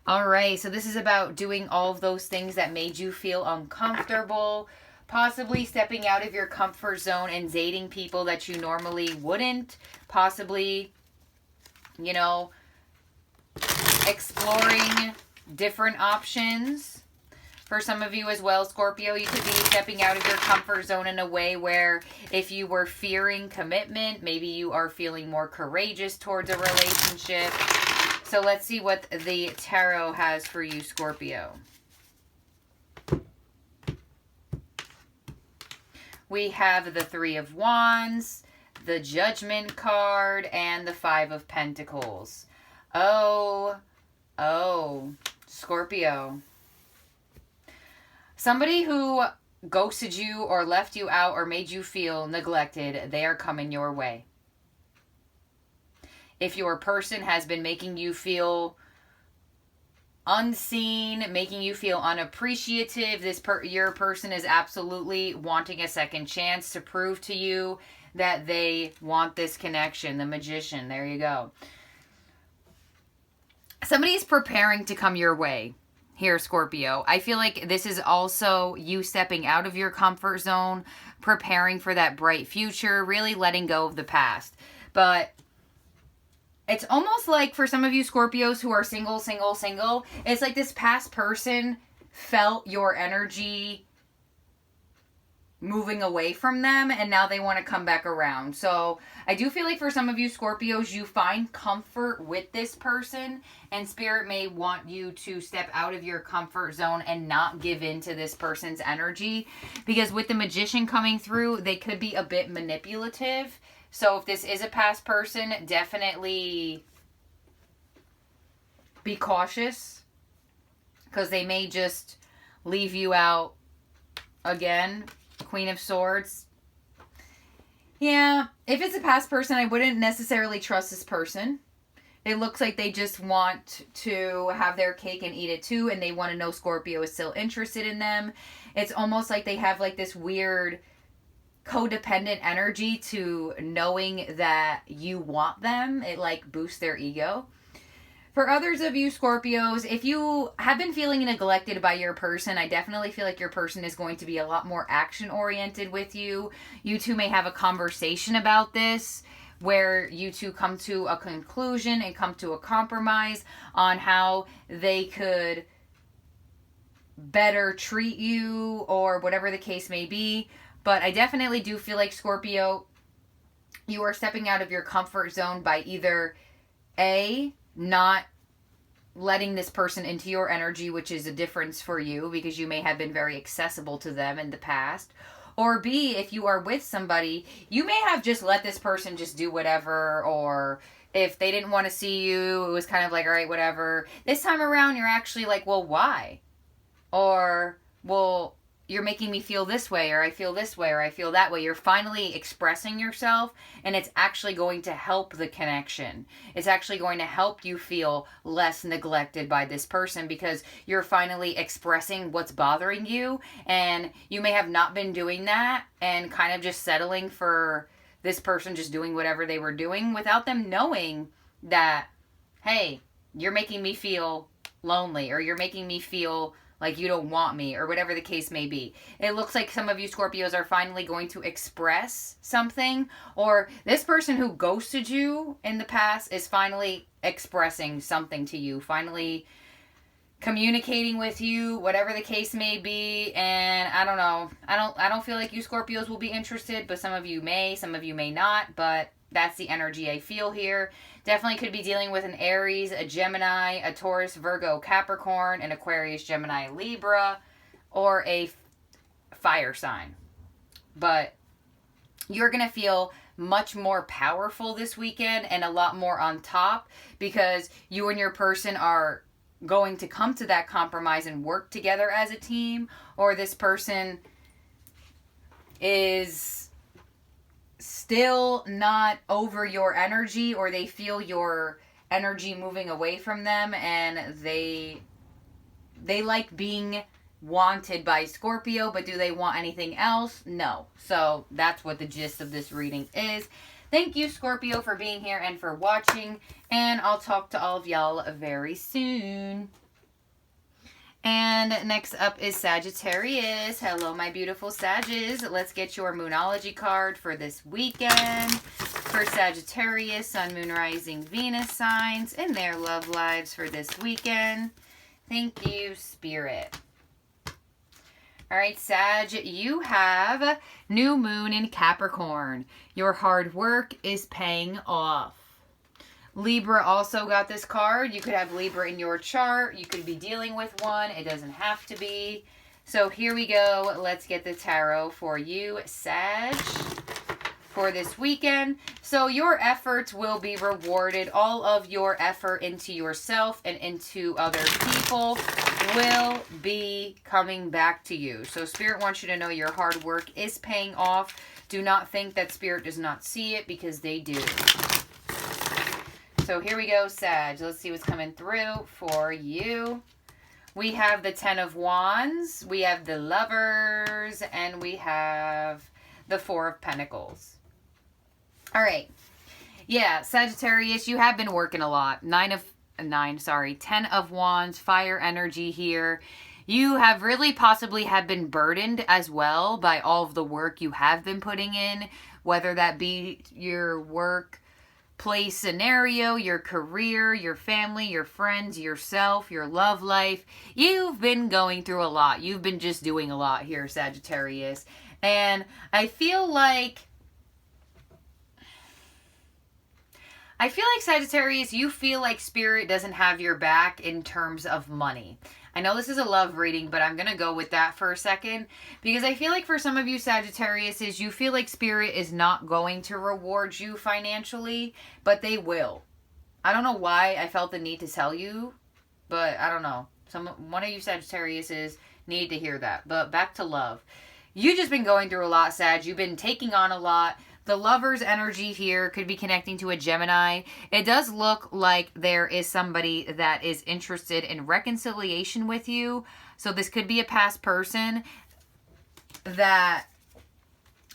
All right, so this is about doing all of those things that made you feel uncomfortable, possibly stepping out of your comfort zone and dating people that you normally wouldn't, possibly, you know, exploring different options. For some of you as well, Scorpio, you could be stepping out of your comfort zone in a way where if you were fearing commitment, maybe you are feeling more courageous towards a relationship. So let's see what the tarot has for you, Scorpio. We have the Three of Wands, the Judgment card, and the Five of Pentacles. Oh, Scorpio. Somebody who ghosted you or left you out or made you feel neglected, they are coming your way. If your person has been making you feel unseen, making you feel unappreciative, your person is absolutely wanting a second chance to prove to you that they want this connection. The Magician, there you go. Somebody's preparing to come your way here, Scorpio. I feel like this is also you stepping out of your comfort zone, preparing for that bright future, really letting go of the past. But it's almost like for some of you Scorpios who are single, it's like this past person felt your energy moving away from them and now they want to come back around. So I do feel like for some of you Scorpios, you find comfort with this person and Spirit may want you to step out of your comfort zone and not give in to this person's energy, because with the Magician coming through, they could be a bit manipulative. So if this is a past person, definitely be cautious, because they may just leave you out again. Queen of Swords. Yeah, if it's a past person, I wouldn't necessarily trust this person. It looks like they just want to have their cake and eat it too, and they want to know Scorpio is still interested in them. It's almost like they have like this weird codependent energy to knowing that you want them. It like boosts their ego. For others of you Scorpios, if you have been feeling neglected by your person, I definitely feel like your person is going to be a lot more action oriented with you. You two may have a conversation about this where you two come to a conclusion and come to a compromise on how they could better treat you or whatever the case may be. But I definitely do feel like, Scorpio, you are stepping out of your comfort zone by either A, not letting this person into your energy, which is a difference for you because you may have been very accessible to them in the past. Or B, if you are with somebody, you may have just let this person just do whatever, or if they didn't want to see you, it was kind of like, all right, whatever. This time around, you're actually like, well, why? Or, well, you're making me feel this way, or I feel this way, or I feel that way. You're finally expressing yourself, and it's actually going to help the connection. It's actually going to help you feel less neglected by this person because you're finally expressing what's bothering you, and you may have not been doing that and kind of just settling for this person just doing whatever they were doing without them knowing that, hey, you're making me feel lonely, or you're making me feel like you don't want me, or whatever the case may be. It looks like some of you Scorpios are finally going to express something, or this person who ghosted you in the past is finally expressing something to you, finally communicating with you, whatever the case may be. And I don't know. I don't feel like you Scorpios will be interested, but some of you may not, but that's the energy I feel here. Definitely could be dealing with an Aries, a Gemini, a Taurus, Virgo, Capricorn, an Aquarius, Gemini, Libra, or a fire sign. But you're going to feel much more powerful this weekend and a lot more on top because you and your person are going to come to that compromise and work together as a team, or this person is still not over your energy, or they feel your energy moving away from them, and they like being wanted by Scorpio, but do they want anything else? No. So that's what the gist of this reading is. Thank you, Scorpio, for being here and for watching, and I'll talk to all of y'all very soon. And next up is Sagittarius. Hello, my beautiful Sages. Let's get your Moonology card for this weekend. For Sagittarius, Sun, Moon, Rising, Venus signs and their love lives for this weekend. Thank you, Spirit. All right, Sag, you have new moon in Capricorn. Your hard work is paying off. Libra also got this card. You could have Libra in your chart. You could be dealing with one. It doesn't have to be. So here we go. Let's get the tarot for you, Sag, for this weekend. So your efforts will be rewarded. All of your effort into yourself and into other people will be coming back to you. So Spirit wants you to know your hard work is paying off. Do not think that Spirit does not see it, because they do. So here we go, Sag. Let's see what's coming through for you. We have the Ten of Wands, we have the Lovers, and we have the Four of Pentacles. All right. Yeah, Sagittarius, you have been working a lot. Ten of Wands, fire energy here. You have really possibly have been burdened as well by all of the work you have been putting in, whether that be your work place scenario, your career, your family, your friends, yourself, your love life. You've been going through a lot. You've been just doing a lot here, Sagittarius. And I feel like Sagittarius, you feel like Spirit doesn't have your back in terms of money. I know this is a love reading, but I'm going to go with that for a second, because I feel like for some of you Sagittariuses, you feel like Spirit is not going to reward you financially, but they will. I don't know why I felt the need to tell you, but I don't know. One of you Sagittariuses need to hear that. But back to love. You've just been going through a lot, Sag. You've been taking on a lot, The Lover's energy here could be connecting to a Gemini. It does look like there is somebody that is interested in reconciliation with you. So this could be a past person that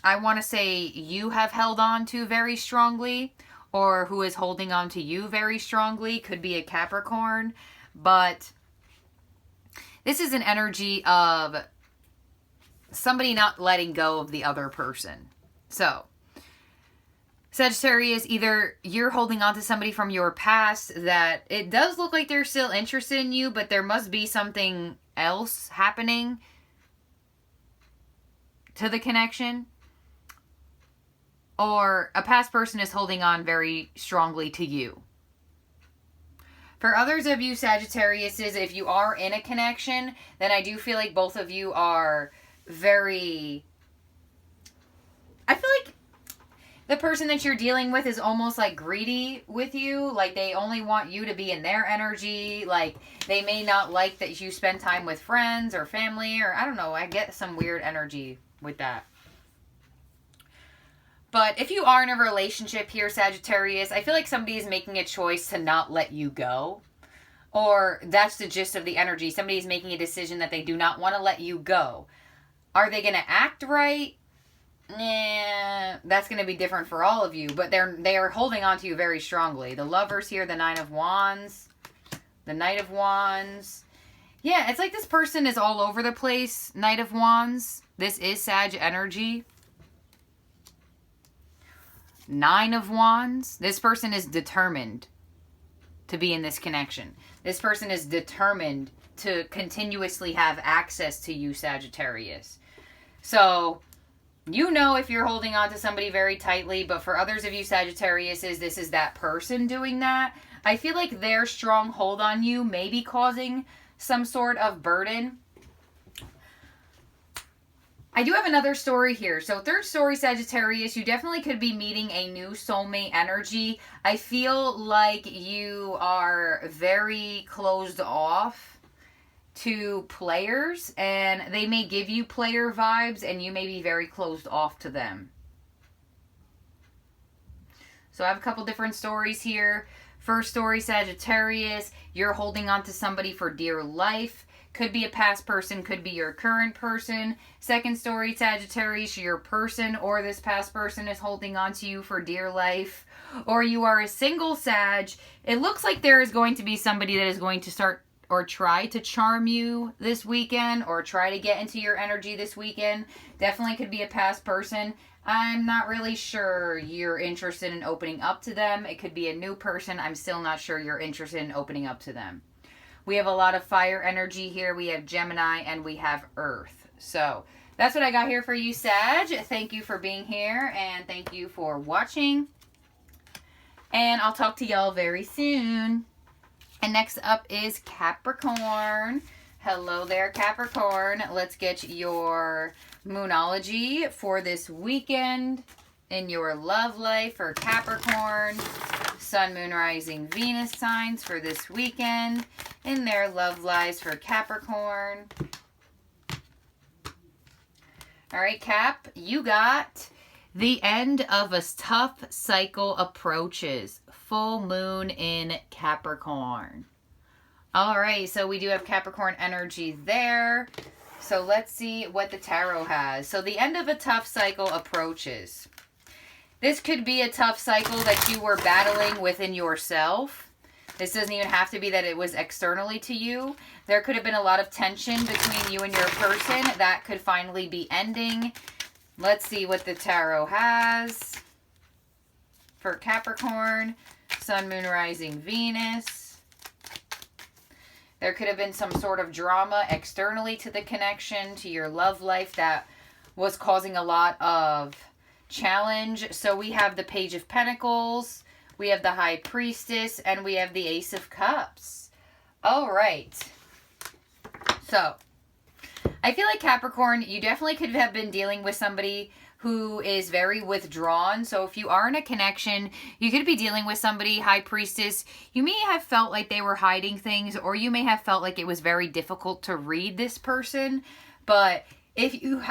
I want to say you have held on to very strongly, or who is holding on to you very strongly. Could be a Capricorn, but this is an energy of somebody not letting go of the other person. So, Sagittarius, either you're holding on to somebody from your past that it does look like they're still interested in you, but there must be something else happening to the connection. Or a past person is holding on very strongly to you. For others of you Sagittariuses, if you are in a connection, then I do feel like both of you are very... I feel like the person that you're dealing with is almost like greedy with you. Like they only want you to be in their energy. Like they may not like that you spend time with friends or family, or I don't know. I get some weird energy with that. But if you are in a relationship here, Sagittarius, I feel like somebody is making a choice to not let you go. Or that's the gist of the energy. Somebody is making a decision that they do not want to let you go. Are they going to act right? Nah, that's going to be different for all of you. But they are holding on to you very strongly. The Lovers here, the Nine of Wands, the Knight of Wands. Yeah, it's like this person is all over the place, Knight of Wands. This is Sag energy. Nine of Wands. This person is determined to be in this connection. This person is determined to continuously have access to you, Sagittarius. So, you know if you're holding on to somebody very tightly, but for others of you Sagittariuses, this is that person doing that. I feel like their strong hold on you may be causing some sort of burden. I do have another story here. So third story, Sagittarius, you definitely could be meeting a new soulmate energy. I feel like you are very closed off to players, and they may give you player vibes, and you may be very closed off to them. So I have a couple different stories here. First story, Sagittarius, you're holding on to somebody for dear life. Could be a past person, could be your current person. Second story, Sagittarius, your person or this past person is holding on to you for dear life. Or you are a single Sag. It looks like there is going to be somebody that is going to start or try to charm you this weekend, or try to get into your energy this weekend. Definitely could be a past person. I'm not really sure you're interested in opening up to them. It could be a new person. I'm still not sure you're interested in opening up to them. We have a lot of fire energy here. We have Gemini and we have Earth. So that's what I got here for you, Sag. Thank you for being here and thank you for watching. And I'll talk to y'all very soon. And next up is Capricorn. Hello there, Capricorn. Let's get your moonology for this weekend in your love life for Capricorn. Sun, Moon, Rising, Venus signs for this weekend in their love lives for Capricorn. All right, Cap, you got the end of a tough cycle approaches. Full moon in Capricorn. All right, so we do have Capricorn energy there. So let's see what the tarot has. So the end of a tough cycle approaches. This could be a tough cycle that you were battling within yourself. This doesn't even have to be that it was externally to you. There could have been a lot of tension between you and your person that could finally be ending. Let's see what the tarot has for Capricorn. Sun, Moon, Rising, Venus. There could have been some sort of drama externally to the connection, to your love life, that was causing a lot of challenge. So we have the Page of Pentacles, we have the High Priestess, and we have the Ace of Cups. All right. So I feel like Capricorn, you definitely could have been dealing with somebody who is very withdrawn. So if you are in a connection, you could be dealing with somebody, High Priestess. You may have felt like they were hiding things, or you may have felt like it was very difficult to read this person. But if you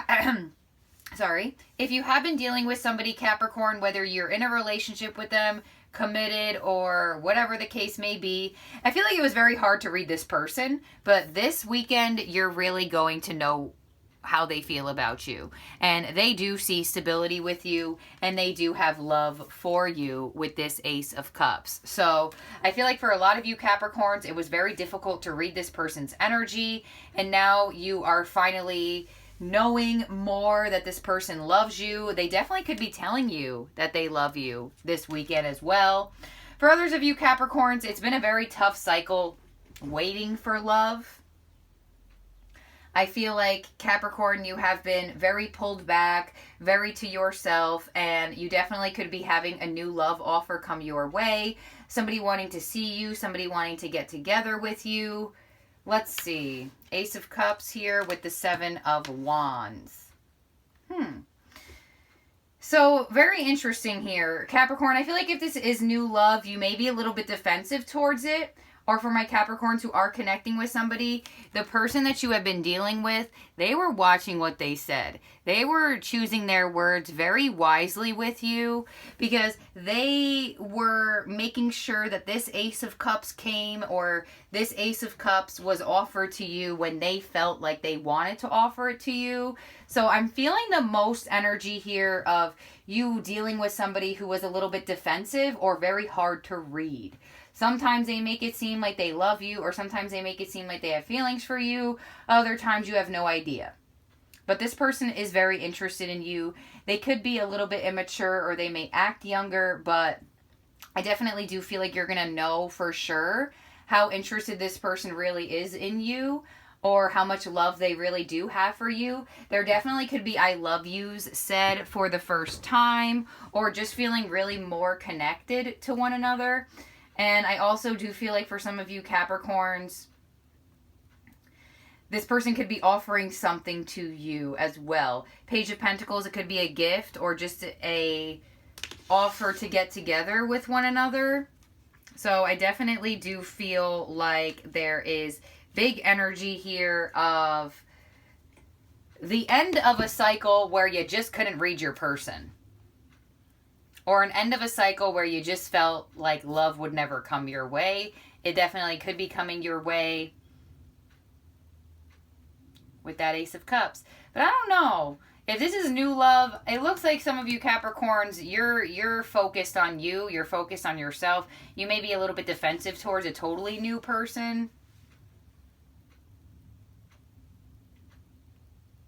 sorry, if you have been dealing with somebody, Capricorn, whether you're in a relationship with them, committed, or whatever the case may be, I feel like it was very hard to read this person, but this weekend you're really going to know how they feel about you. And they do see stability with you, and they do have love for you with this Ace of Cups. So I feel like for a lot of you Capricorns, it was very difficult to read this person's energy, and now you are finally knowing more that this person loves you. They definitely could be telling you that they love you this weekend as well. For others of you Capricorns, it's been a very tough cycle waiting for love. I feel like Capricorn, you have been very pulled back, very to yourself, and you definitely could be having a new love offer come your way. Somebody wanting to see you, somebody wanting to get together with you. Let's see. Ace of Cups here with the Seven of Wands. So, very interesting here. Capricorn, I feel like if this is new love, you may be a little bit defensive towards it. Or for my Capricorns who are connecting with somebody, the person that you have been dealing with, they were watching what they said. They were choosing their words very wisely with you because they were making sure that this Ace of Cups came, or this Ace of Cups was offered to you when they felt like they wanted to offer it to you. So I'm feeling the most energy here of you dealing with somebody who was a little bit defensive or very hard to read. Sometimes they make it seem like they love you, or sometimes they make it seem like they have feelings for you. Other times you have no idea. But this person is very interested in you. They could be a little bit immature, or they may act younger, but I definitely do feel like you're going to know for sure how interested this person really is in you, or how much love they really do have for you. There definitely could be I love yous said for the first time, or just feeling really more connected to one another. And I also do feel like for some of you Capricorns, this person could be offering something to you as well. Page of Pentacles, it could be a gift or just a offer to get together with one another. So I definitely do feel like there is big energy here of the end of a cycle where you just couldn't read your person. Or an end of a cycle where you just felt like love would never come your way. It definitely could be coming your way with that Ace of Cups. But I don't know. If this is new love, it looks like some of you Capricorns, you're focused on you. You're focused on yourself. You may be a little bit defensive towards a totally new person.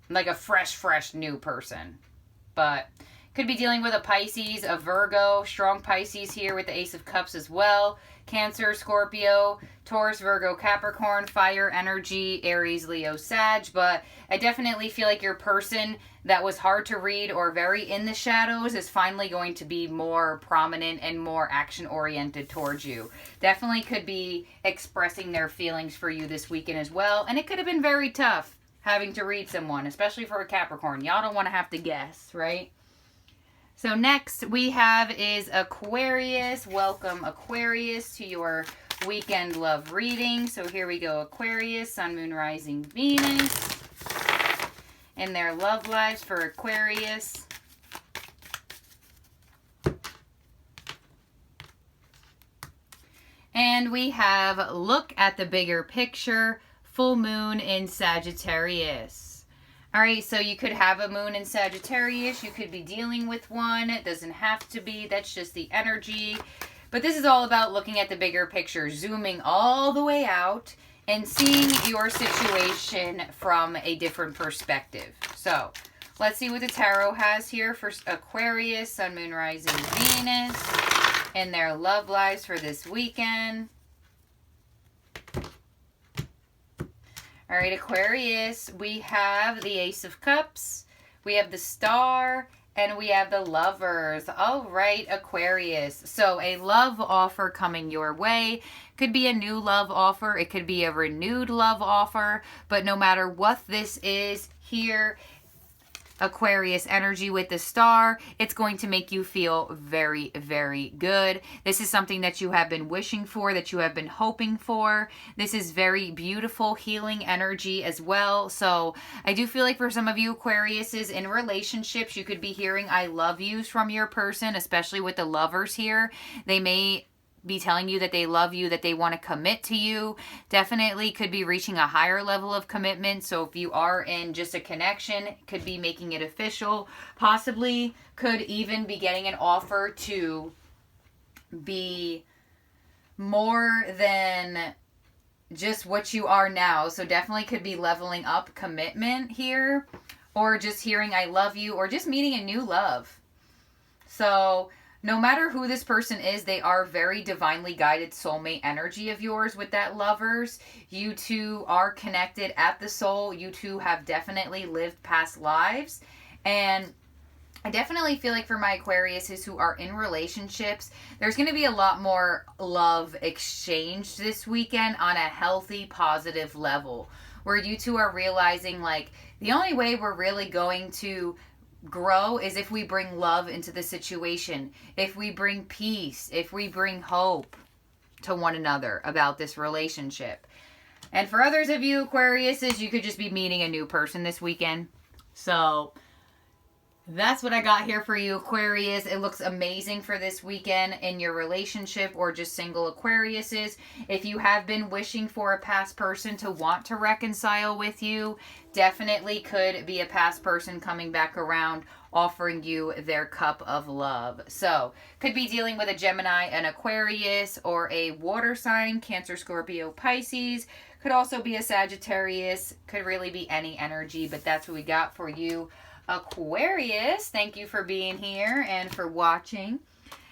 Like a fresh new person. But could be dealing with a Pisces, a Virgo, strong Pisces here with the Ace of Cups as well. Cancer, Scorpio, Taurus, Virgo, Capricorn, fire energy, Aries, Leo, Sag. But I definitely feel like your person that was hard to read or very in the shadows is finally going to be more prominent and more action-oriented towards you. Definitely could be expressing their feelings for you this weekend as well. And it could have been very tough having to read someone, especially for a Capricorn. Y'all don't want to have to guess, right? So next we have is Aquarius. Welcome Aquarius to your weekend love reading. So here we go, Aquarius, Sun, Moon, Rising, Venus. And their love lives for Aquarius. And we have look at the bigger picture, full moon in Sagittarius. All right, so you could have a moon in Sagittarius. You could be dealing with one. It doesn't have to be. That's just the energy. But this is all about looking at the bigger picture, zooming all the way out and seeing your situation from a different perspective. So let's see what the tarot has here for Aquarius, Sun, Moon, Rising, Venus, and their love lives for this weekend. All right, Aquarius, we have the Ace of Cups, we have the Star, and we have the Lovers. All right, Aquarius. So a love offer coming your way. Could be a new love offer. It could be a renewed love offer. But no matter what this is here, Aquarius energy with the star, it's going to make you feel very, very good. This is something that you have been wishing for, that you have been hoping for. This is very beautiful, healing energy as well. So I do feel like for some of you Aquariuses in relationships, you could be hearing I love yous from your person, especially with the lovers here. They may be telling you that they love you, that they want to commit to you. Definitely could be reaching a higher level of commitment. So if you are in just a connection, could be making it official. Possibly could even be getting an offer to be more than just what you are now. So definitely could be leveling up commitment here, or just hearing I love you, or just meeting a new love. So no matter who this person is, they are very divinely guided soulmate energy of yours with that lovers. You two are connected at the soul. You two have definitely lived past lives. And I definitely feel like for my Aquariuses who are in relationships, there's going to be a lot more love exchanged this weekend on a healthy, positive level, where you two are realizing like the only way we're really going to grow is if we bring love into the situation, if we bring peace, if we bring hope to one another about this relationship. And for others of you Aquariuses, you could just be meeting a new person this weekend. So that's what I got here for you Aquarius. It looks amazing for this weekend in your relationship or just single Aquariuses. If you have been wishing for a past person to want to reconcile with you, definitely could be a past person coming back around offering you their cup of love. So could be dealing with a Gemini, an Aquarius, or a water sign, Cancer, Scorpio, Pisces. Could also be a Sagittarius. Could really be any energy, but that's what we got for you Aquarius. Thank you for being here and for watching.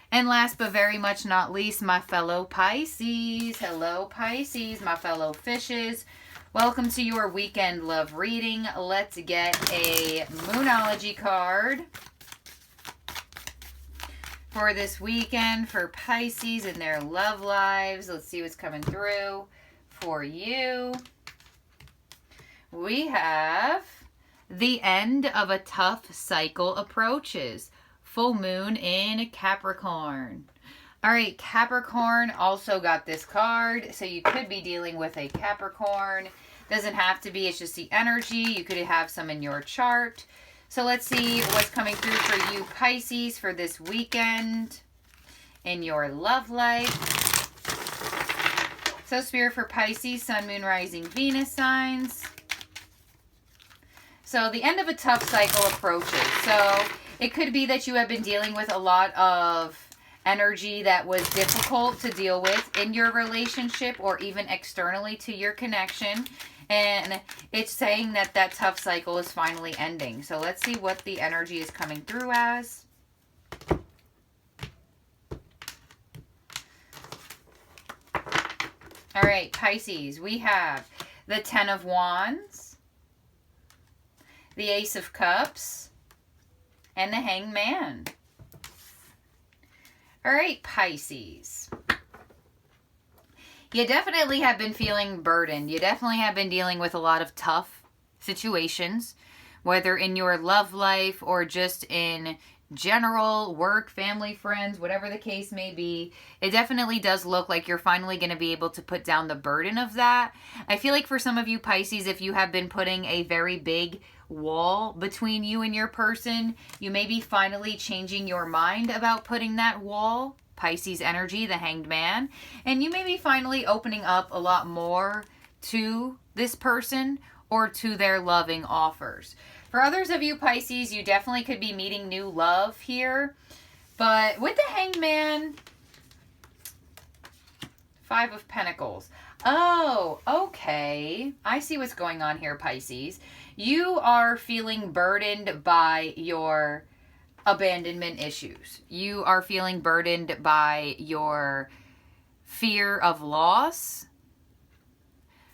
And last but very much not least, my fellow Pisces. Hello Pisces, my fellow fishes. Welcome to your weekend love reading. Let's get a Moonology card for this weekend for Pisces and their love lives. Let's see what's coming through for you. We have the end of a tough cycle approaches. Full moon in Capricorn. All right, Capricorn also got this card. So you could be dealing with a Capricorn. Doesn't have to be. It's just the energy. You could have some in your chart. So let's see what's coming through for you Pisces for this weekend in your love life. So Spirit for Pisces, Sun, Moon, Rising, Venus signs. So the end of a tough cycle approaches. So it could be that you have been dealing with a lot of energy that was difficult to deal with in your relationship or even externally to your connection. And it's saying that that tough cycle is finally ending. So let's see what the energy is coming through as. All right, Pisces, we have the Ten of Wands, the Ace of Cups, and the Hanged Man. All right, Pisces. You definitely have been feeling burdened. You definitely have been dealing with a lot of tough situations, whether in your love life or just in general, work, family, friends, whatever the case may be. It definitely does look like you're finally going to be able to put down the burden of that. I feel like for some of you Pisces, if you have been putting a very big wall between you and your person, you may be finally changing your mind about putting that wall. Pisces energy, the Hanged Man. And you may be finally opening up a lot more to this person or to their loving offers. For others of you Pisces, you definitely could be meeting new love here. But with the Hanged Man, Five of Pentacles. Oh, okay. I see what's going on here, Pisces. You are feeling burdened by your abandonment issues. You are feeling burdened by your fear of loss.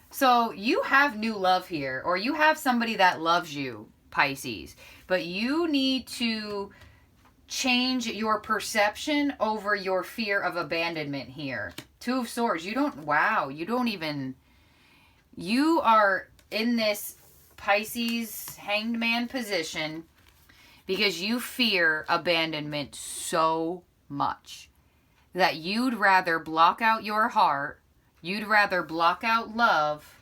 So you have new love here, or you have somebody that loves you, Pisces, but you need to change your perception over your fear of abandonment here. Two of Swords. You are in this Pisces Hanged Man position because you fear abandonment so much that you'd rather block out your heart, you'd rather block out love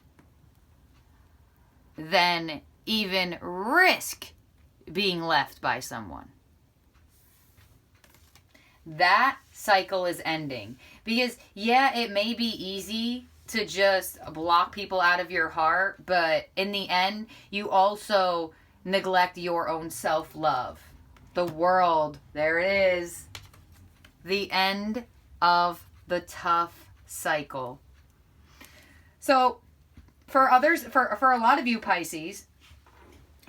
than even risk being left by someone. That cycle is ending. Because, yeah, it may be easy to just block people out of your heart, but in the end, you also neglect your own self-love. The world, there it is. The end of the tough cycle. So, for others, for a lot of you Pisces,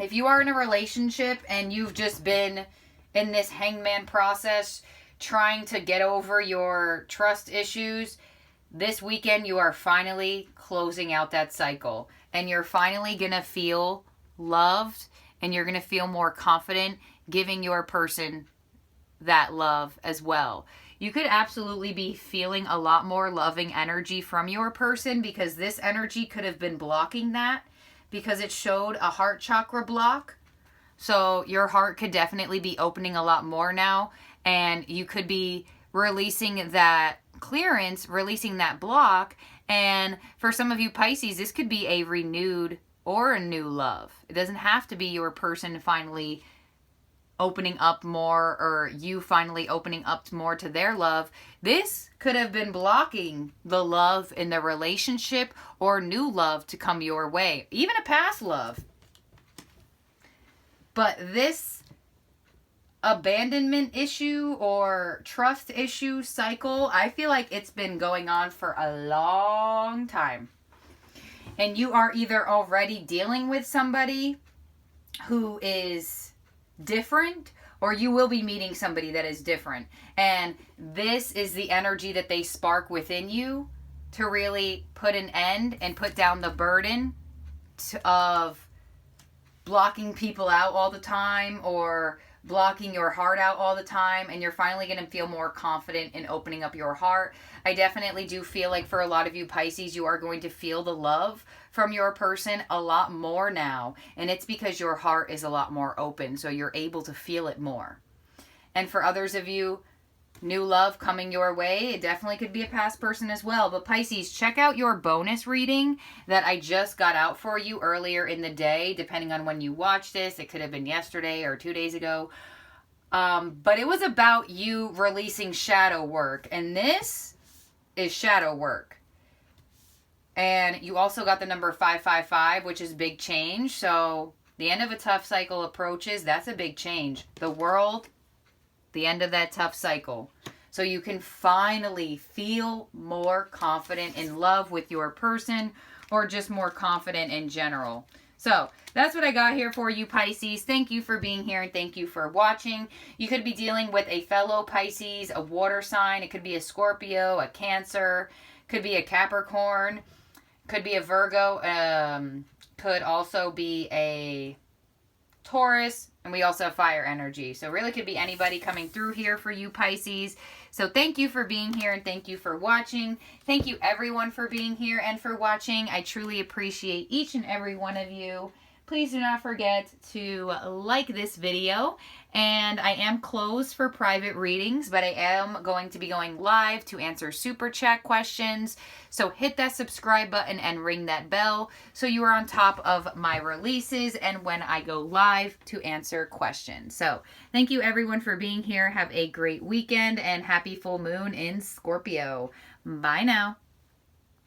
if you are in a relationship and you've just been in this hangman process, trying to get over your trust issues, this weekend you are finally closing out that cycle. And you're finally going to feel loved, and you're going to feel more confident giving your person that love as well. You could absolutely be feeling a lot more loving energy from your person, because this energy could have been blocking that, because it showed a heart chakra block. So your heart could definitely be opening a lot more now, and you could be releasing that clearance, releasing that block. And for some of you Pisces, this could be a renewed or a new love. It doesn't have to be your person finally opening up more, or you finally opening up more to their love. This could have been blocking the love in the relationship, or new love to come your way, even a past love. But this abandonment issue or trust issue cycle, I feel like it's been going on for a long time. And you are either already dealing with somebody who is different, or you will be meeting somebody that is different. And this is the energy that they spark within you to really put an end and put down the burden of blocking people out all the time, or blocking your heart out all the time. And you're finally going to feel more confident in opening up your heart. I definitely do feel like for a lot of you Pisces, you are going to feel the love from your person a lot more now. And it's because your heart is a lot more open, so you're able to feel it more. And for others of you, new love coming your way, it definitely could be a past person as well. But Pisces, check out your bonus reading that I just got out for you earlier in the day, depending on when you watch this. It could have been yesterday or 2 days ago. But it was about you releasing shadow work. And this is shadow work. And you also got the number 555, which is big change. So the end of a tough cycle approaches. That's a big change. The world, the end of that tough cycle. So you can finally feel more confident in love with your person, or just more confident in general. So that's what I got here for you Pisces. Thank you for being here, and thank you for watching. You could be dealing with a fellow Pisces, a water sign. It could be a Scorpio, a Cancer, could be a Capricorn, could be a Virgo, could also be a Taurus, and we also have fire energy. So really could be anybody coming through here for you Pisces. So thank you for being here, and thank you for watching. Thank you everyone for being here and for watching. I truly appreciate each and every one of you. Please do not forget to like this video. And I am closed for private readings, but I am going to be going live to answer super chat questions. So hit that subscribe button and ring that bell so you are on top of my releases and when I go live to answer questions. So thank you everyone for being here. Have a great weekend, and happy full moon in Scorpio. Bye now.